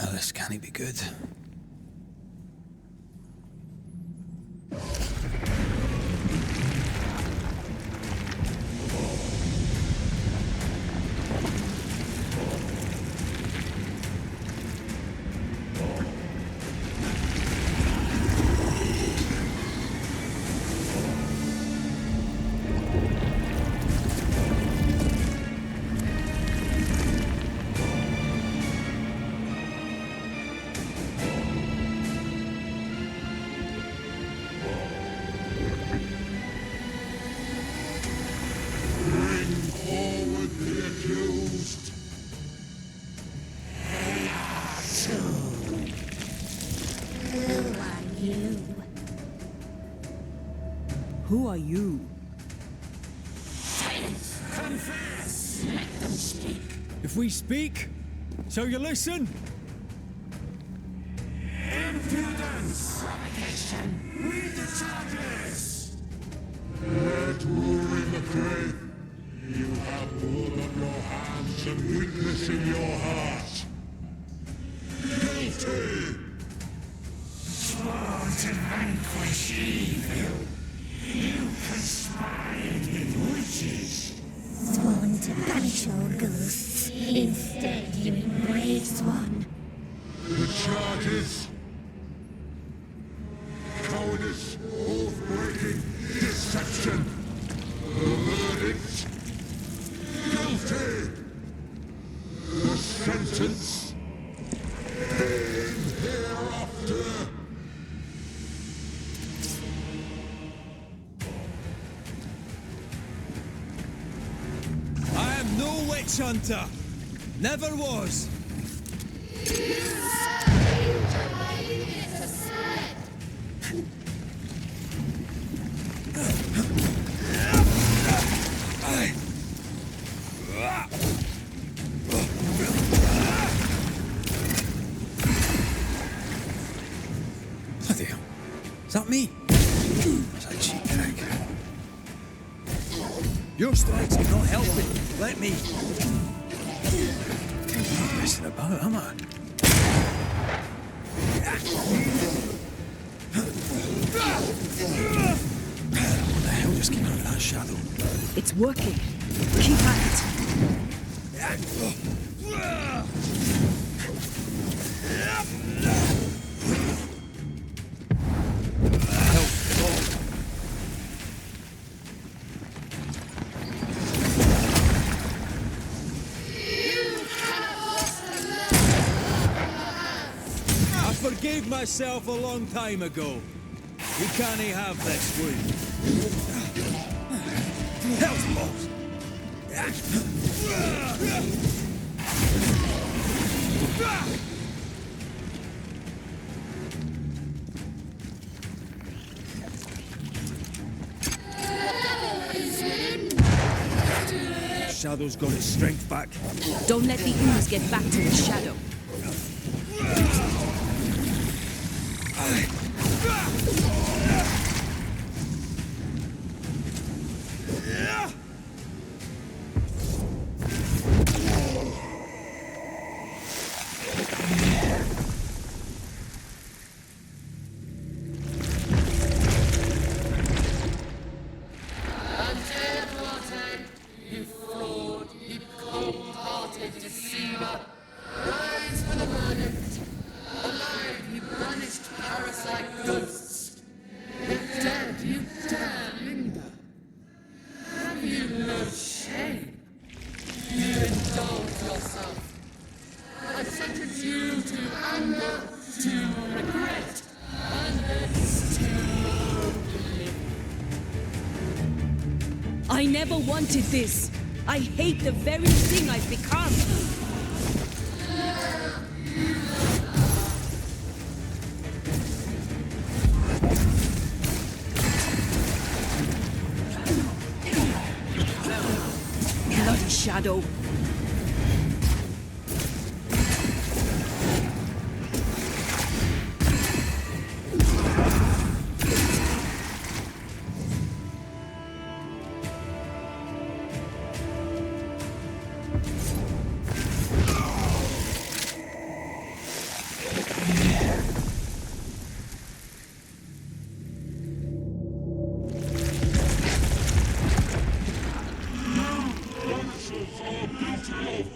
Oh, this can't be good. Who are you? Confess! Let them speak. If we speak, so you listen? Impudence! Provocation! Read the charges! Let Urim the Great, you have blood on your hands and weakness in your heart. Guilty! Sworn to vanquish evil. You conspired with witches. Sworn to banish all ghosts. Instead, you embrace one. The charges: cowardice, oath-breaking, deception. The verdict: guilty. The sentence: pain hereafter. I am no witch hunter. Never was. Bloody hell. Is that me? That's a cheap trick. Your strikes are not helping. Let me. I'm not messing about, am I? What the hell just came out of that shadow? It's working. Keep at it. I forgave myself a long time ago. You can't have this, will you? Hell's balls! Shadow's got his strength back. Don't let the ooze get back to the shadow. I never wanted this. I hate the very thing I've become. Bloody shadow.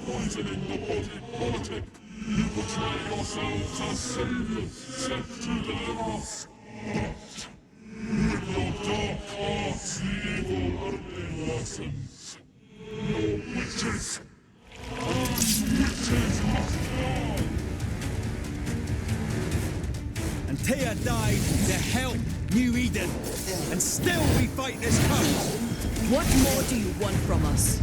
Poisoning the body politic. You portray yourselves as saviors sent to deliver us. But with your dark hearts, the evil only worsens. Your witches and witches must die. And Tia died to help New Eden. And still we fight this curse. What more do you want from us?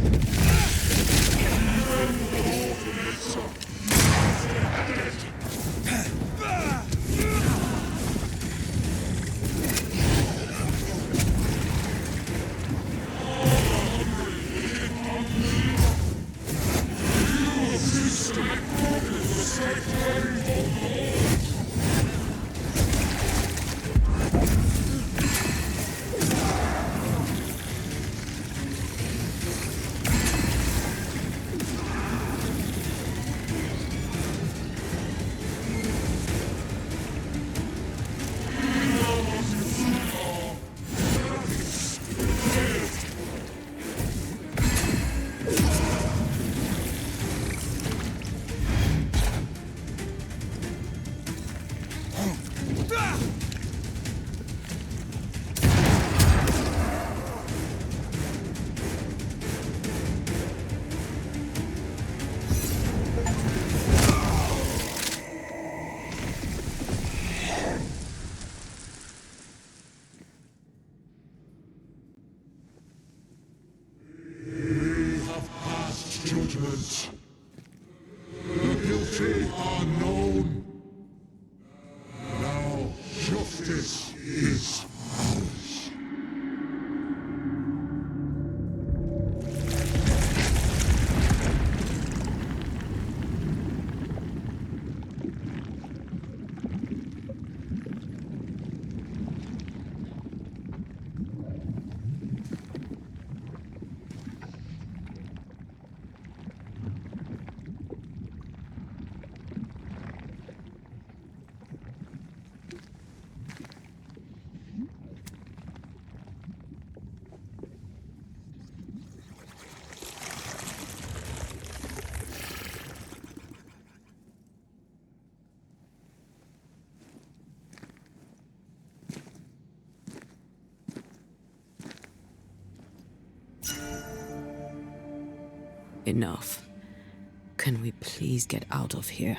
Judgment. The guilty are known. Now justice is ours. Enough. Can we please get out of here?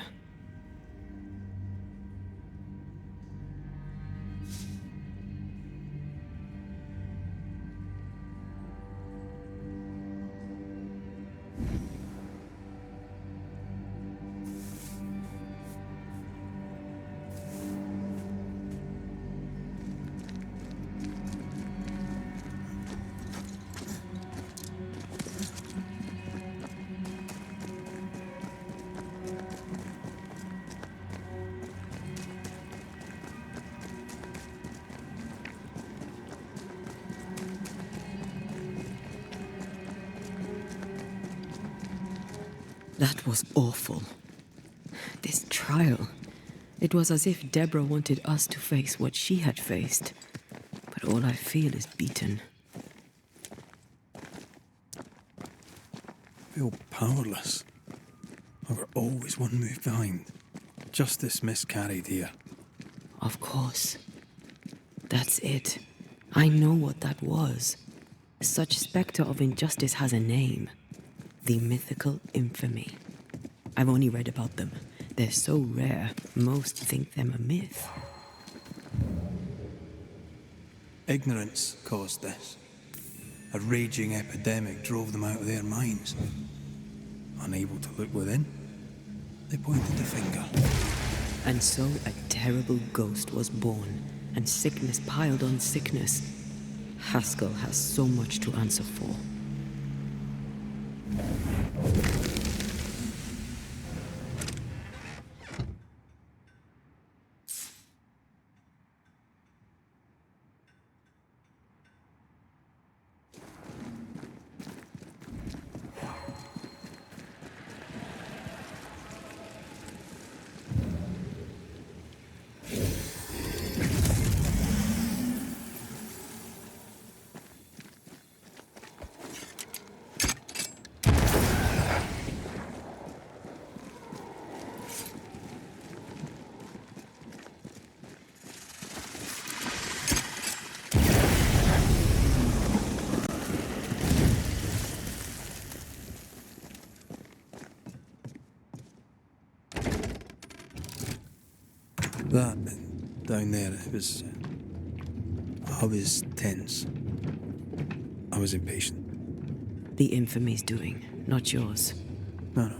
That was awful. This trial. It was as if Deborah wanted us to face what she had faced. But all I feel is beaten. I feel powerless. I were always one move behind. Justice miscarried here. Of course. That's it. I know what that was. Such spectre of injustice has a name. The mythical infamy. I've only read about them. They're so rare, most think them a myth. Ignorance caused this. A raging epidemic drove them out of their minds. Unable to look within, they pointed the finger. And so a terrible ghost was born, and sickness piled on sickness. Haskell has so much to answer for. That down there, I was tense. I was impatient. The infamy's doing, not yours. No.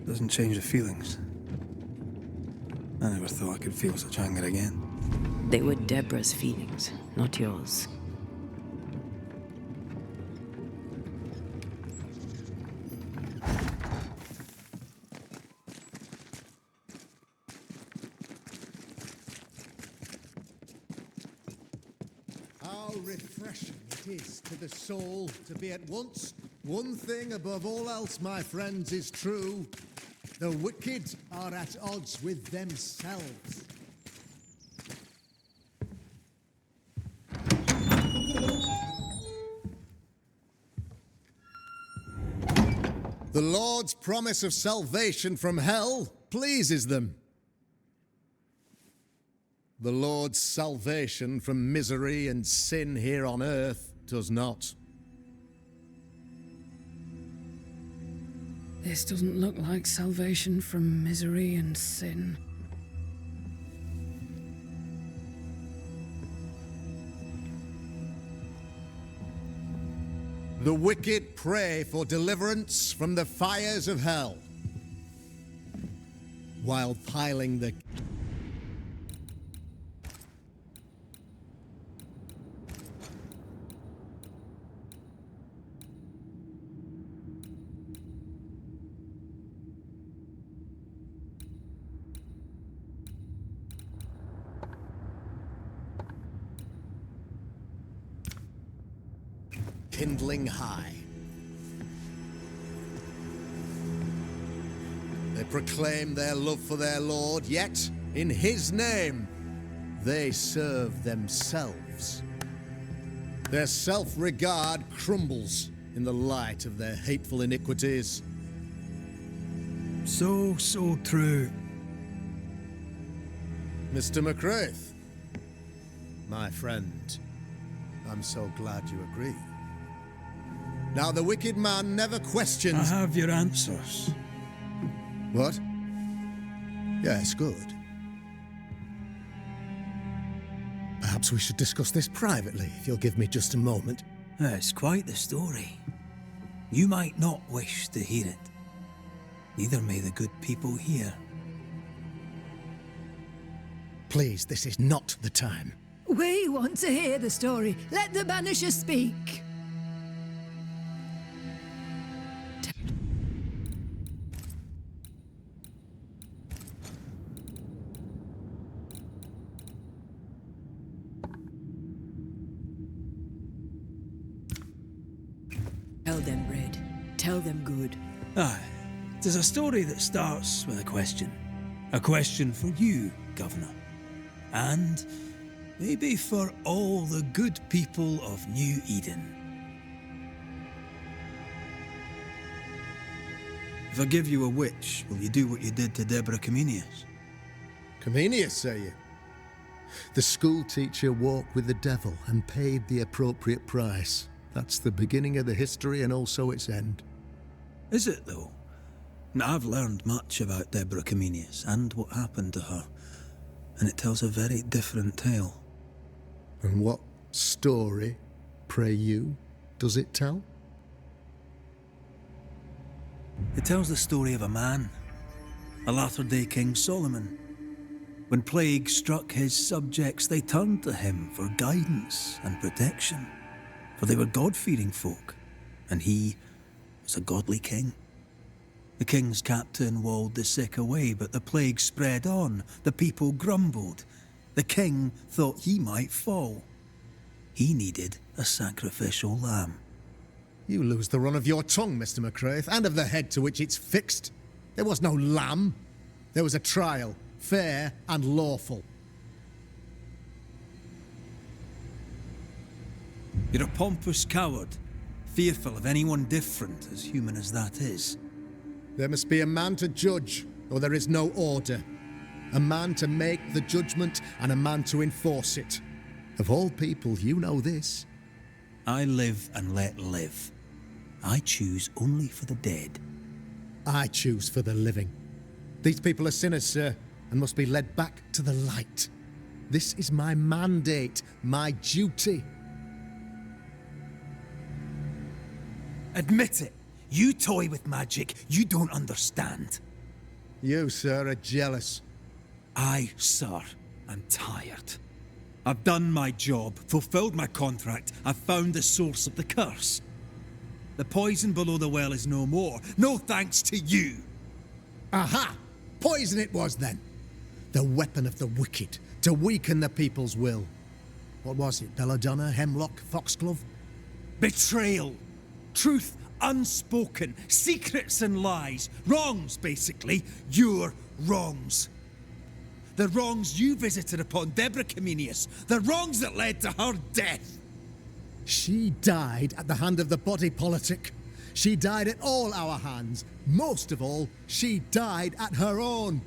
Doesn't change the feelings. I never thought I could feel such anger again. They were Deborah's feelings, not yours. How refreshing it is to the soul to be at once one thing above all else, my friends, is true. The wicked are at odds with themselves. The Lord's promise of salvation from hell pleases them. The Lord's salvation from misery and sin here on earth does not. This doesn't look like salvation from misery and sin. The wicked pray for deliverance from the fires of hell, while piling the kindling high. They proclaim their love for their Lord, yet in his name they serve themselves. Their self-regard crumbles in the light of their hateful iniquities. So true. Mr. McCraith, my friend, I'm so glad you agree. Now, the wicked man never questions... I have your answers. What? Yes, good. Perhaps we should discuss this privately, if you'll give me just a moment. It's quite the story. You might not wish to hear it. Neither may the good people here. Please, this is not the time. We want to hear the story. Let the Banisher speak. Tell them, Red. Tell them good. Aye, it is a story that starts with a question. A question for you, Governor. And maybe for all the good people of New Eden. If I give you a witch, will you do what you did to Deborah Comenius? Comenius, say you? The school teacher walked with the devil and paid the appropriate price. That's the beginning of the history and also its end. Is it, though? Now, I've learned much about Deborah Comenius and what happened to her, and it tells a very different tale. And what story, pray you, does it tell? It tells the story of a man, a latter-day King Solomon. When plague struck his subjects, they turned to him for guidance and protection, for they were God-fearing folk, and he was a godly king. The king's captain walled the sick away, but the plague spread on. The people grumbled. The king thought he might fall. He needed a sacrificial lamb. You lose the run of your tongue, Mr. McCraith, and of the head to which it's fixed. There was no lamb. There was a trial, fair and lawful. You're a pompous coward, fearful of anyone different, as human as that is. There must be a man to judge, or there is no order. A man to make the judgment, and a man to enforce it. Of all people, you know this. I live and let live. I choose only for the dead. I choose for the living. These people are sinners, sir, and must be led back to the light. This is my mandate, my duty. Admit it. You toy with magic you don't understand. You, sir, are jealous. I, sir, am tired. I've done my job, fulfilled my contract, I've found the source of the curse. The poison below the well is no more, no thanks to you. Aha! Poison it was then. The weapon of the wicked, to weaken the people's will. What was it, belladonna, hemlock, foxglove? Betrayal. Truth unspoken, secrets and lies. Wrongs, basically. Your wrongs. The wrongs you visited upon Deborah Comenius. The wrongs that led to her death. She died at the hand of the body politic. She died at all our hands. Most of all, she died at her own.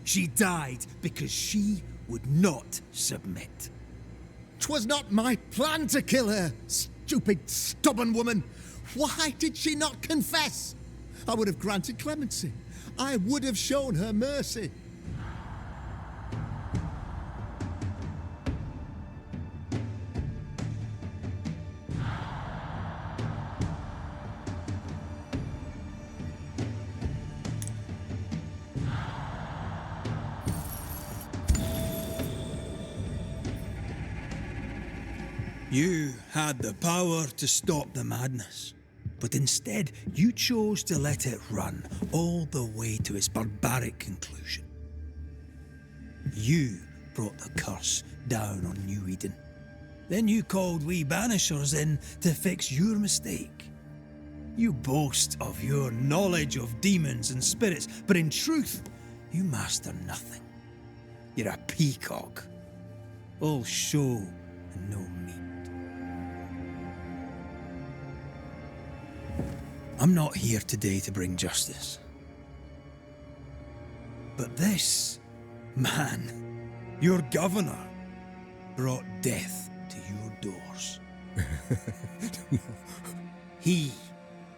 She died because she would not submit. 'Twas not my plan to kill her, stupid, stubborn woman. Why did she not confess? I would have granted clemency. I would have shown her mercy. You had the power to stop the madness, but instead you chose to let it run all the way to its barbaric conclusion. You brought the curse down on New Eden. Then you called we Banishers in to fix your mistake. You boast of your knowledge of demons and spirits, but in truth, you master nothing. You're a peacock, all show and no meat. I'm not here today to bring justice. But this man, your governor, brought death to your doors. He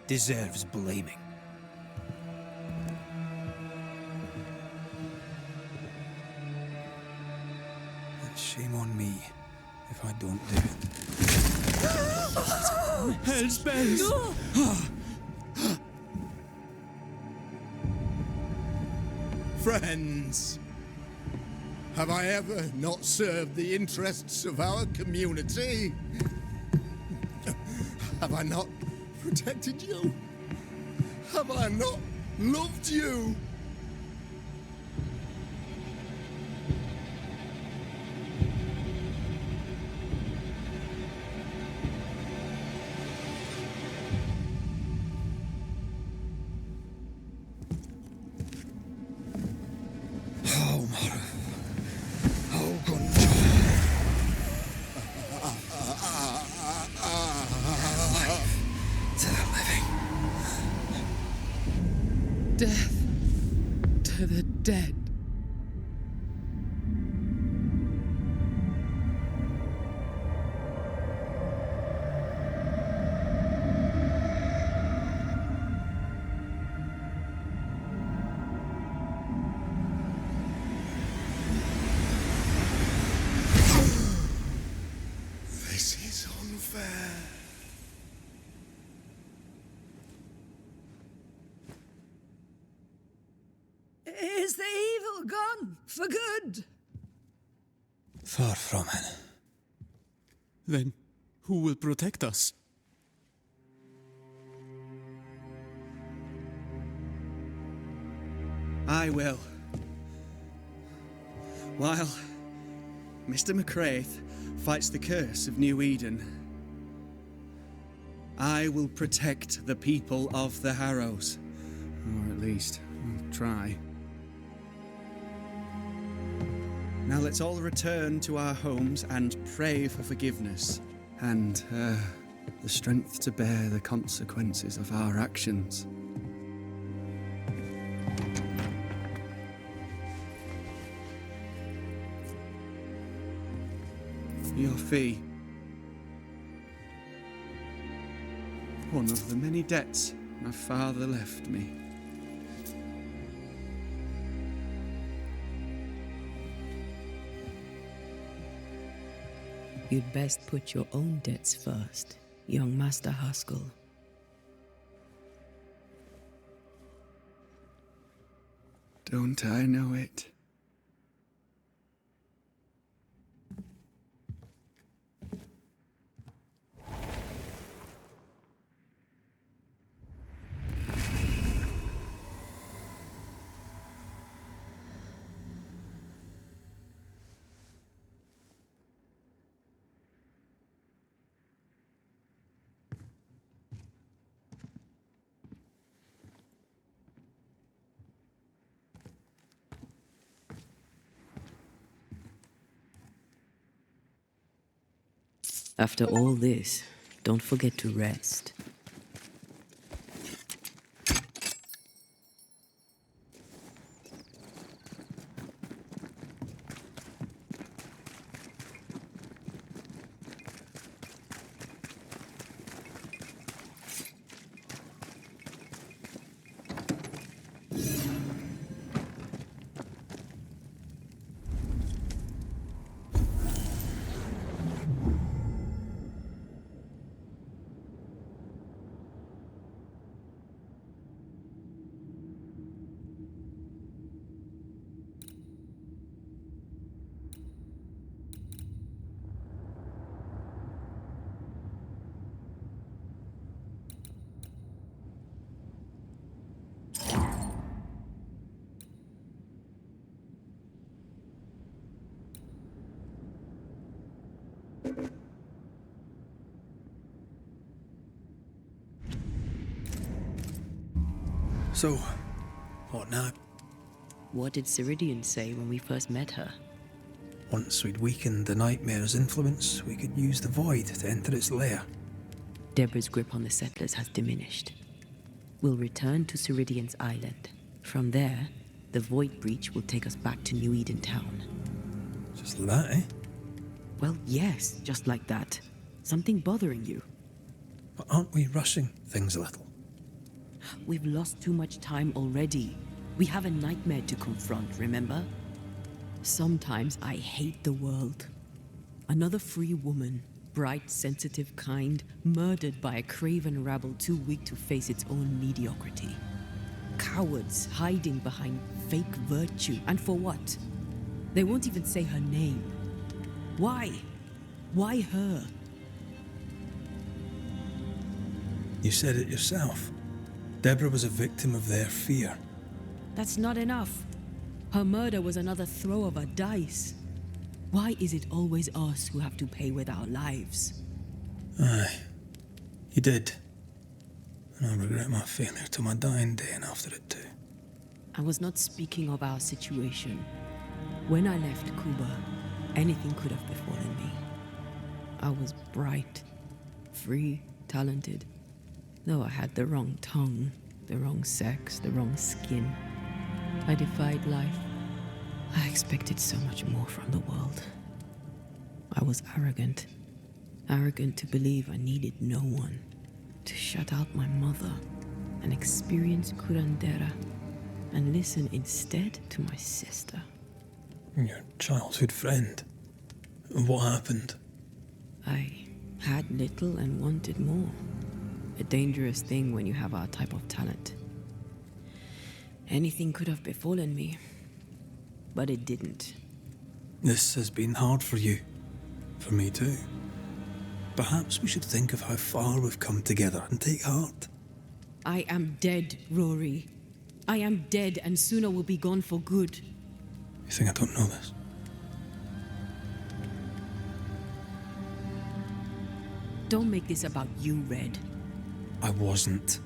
deserves blaming. And shame on me if I don't do it. Hell's bells! No! Friends, have I ever not served the interests of our community? Have I not protected you? Have I not loved you? Is the evil gone for good? Far from it. Then who will protect us? I will. While Mr. McCraith fights the curse of New Eden, I will protect the people of the Harrows. Or at least, I'll try. Now let's all return to our homes and pray for forgiveness and the strength to bear the consequences of our actions. Your fee. One of the many debts my father left me. You'd best put your own debts first, young Master Haskell. Don't I know it? After all this, don't forget to rest. So, what now? What did Ceridian say when we first met her? Once we'd weakened the Nightmare's influence, we could use the Void to enter its lair. Deborah's grip on the settlers has diminished. We'll return to Ceridian's island. From there, the Void Breach will take us back to New Eden Town. Just like that, eh? Well, yes, just like that. Something bothering you? But aren't we rushing things a little? We've lost too much time already. We have a nightmare to confront, remember? Sometimes I hate the world. Another free woman, bright, sensitive, kind, murdered by a craven rabble too weak to face its own mediocrity. Cowards hiding behind fake virtue. And for what? They won't even say her name. Why? Why her? You said it yourself. Deborah was a victim of their fear. That's not enough. Her murder was another throw of a dice. Why is it always us who have to pay with our lives? Aye, you did. And I regret my failure to my dying day and after it too. I was not speaking of our situation. When I left Cuba, anything could have befallen me. I was bright, free, talented. Though I had the wrong tongue, the wrong sex, the wrong skin. I defied life. I expected so much more from the world. I was arrogant. Arrogant to believe I needed no one. To shut out my mother and experience curandera. And listen instead to my sister. Your childhood friend. What happened? I had little and wanted more. A dangerous thing when you have our type of talent. Anything could have befallen me, but it didn't. This has been hard for you. For me too. Perhaps we should think of how far we've come together and take heart. I am dead, Rory. I am dead, and soon I will be gone for good. You think I don't know this? Don't make this about you, Red. I wasn't.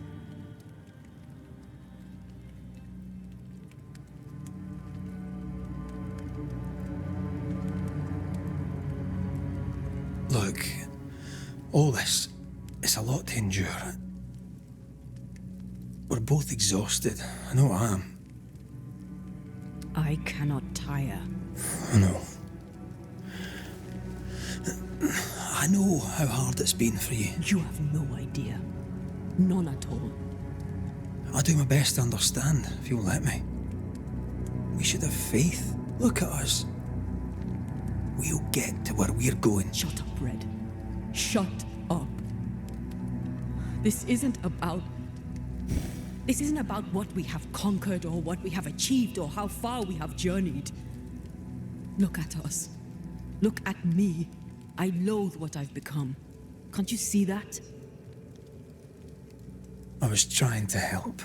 Look, all this, it's a lot to endure. We're both exhausted. I know I am. I cannot tire. I know. I know how hard it's been for you. You have no idea. None at all. I'll do my best to understand, if you'll let me. We should have faith. Look at us. We'll get to where we're going. Shut up, Red. Shut up. This isn't about what we have conquered or what we have achieved or how far we have journeyed. Look at us. Look at me. I loathe what I've become. Can't you see that? I was trying to help.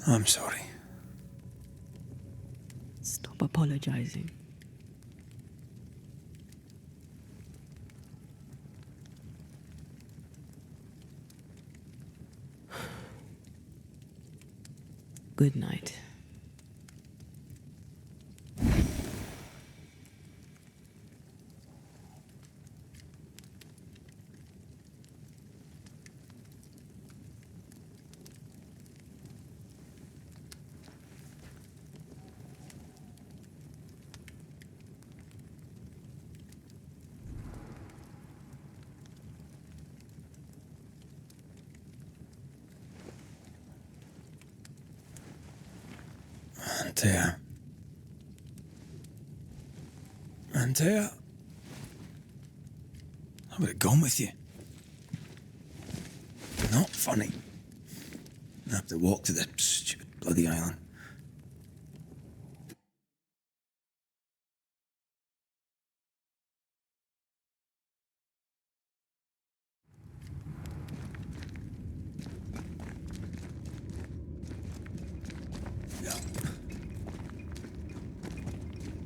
I'm sorry. Stop apologizing. Good night. Antea, I would have gone with you. Not funny. I have to walk to the stupid bloody island.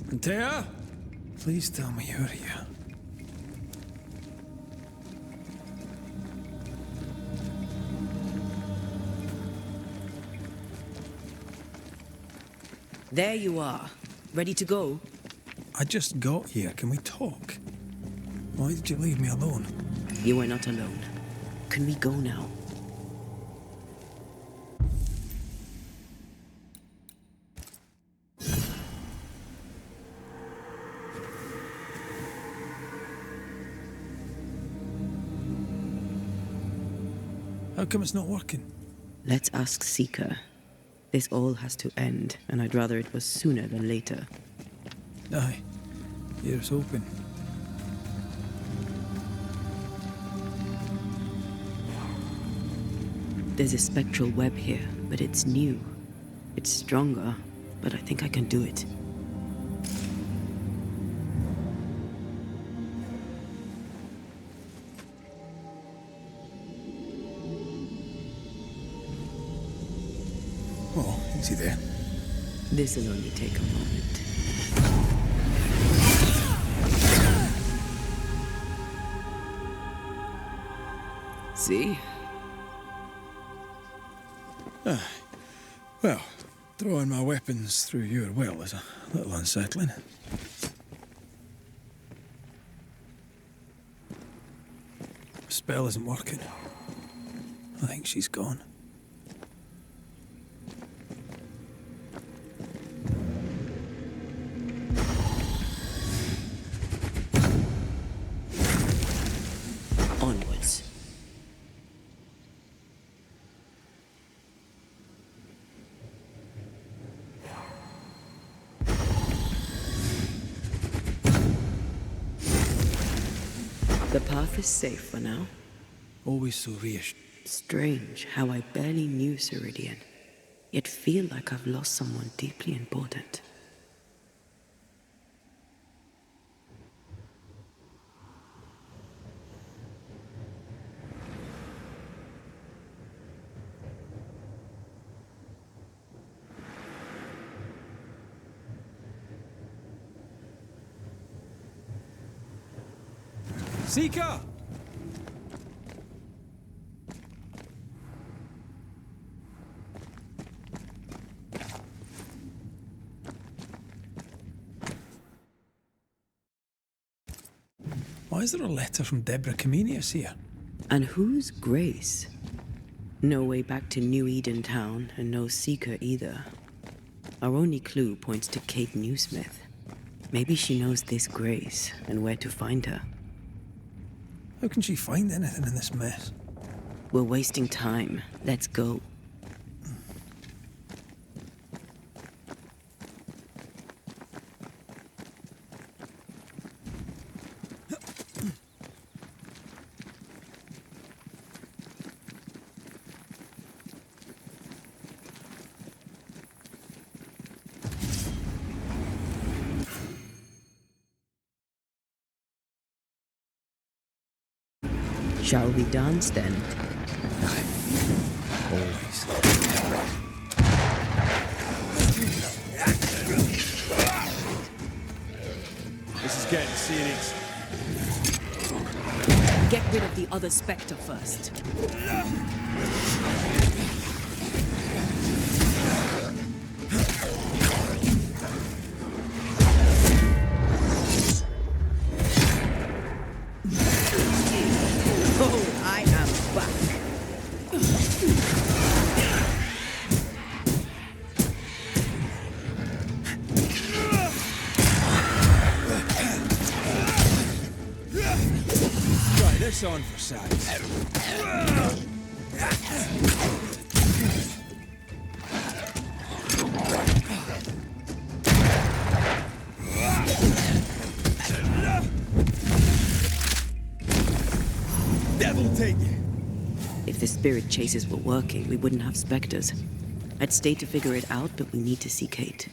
Antea? Please tell me you're here. There you are. Ready to go? I just got here. Can we talk? Why did you leave me alone? You are not alone. Can we go now? How come it's not working? Let's ask Seeker. This all has to end, and I'd rather it was sooner than later. Aye. Here's hoping. There's a spectral web here, but it's new. It's stronger, but I think I can do it. Oh, easy there. This'll only take a moment. See? Well, throwing my weapons through your will is a little unsettling. The spell isn't working. I think she's gone. Onwards. The path is safe for now. Always so reassuring. Strange how I barely knew Ceridian, yet feel like I've lost someone deeply important. Seeker! Why is there a letter from Deborah Comenius here? And who's Grace? No way back to New Eden Town, and no Seeker either. Our only clue points to Kate Newsmith. Maybe she knows this Grace, and where to find her. How can she find anything in this mess? We're wasting time. Let's go. Shall we dance then? Always. This is getting serious. Get rid of the other Spectre first. Oh, I am back. Try this on for size. Devil take you! If the spirit chases were working, we wouldn't have specters. I'd stay to figure it out, but we need to see Kate.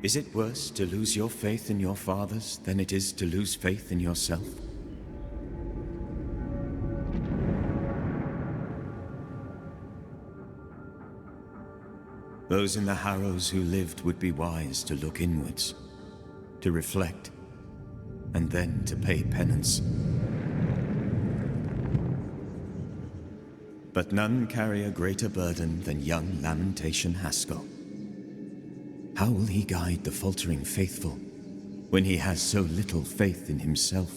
Is it worse to lose your faith in your fathers than it is to lose faith in yourself? Those in the Harrows who lived would be wise to look inwards, to reflect, and then to pay penance. But none carry a greater burden than young Lamentation Haskell. How will he guide the faltering faithful when he has so little faith in himself?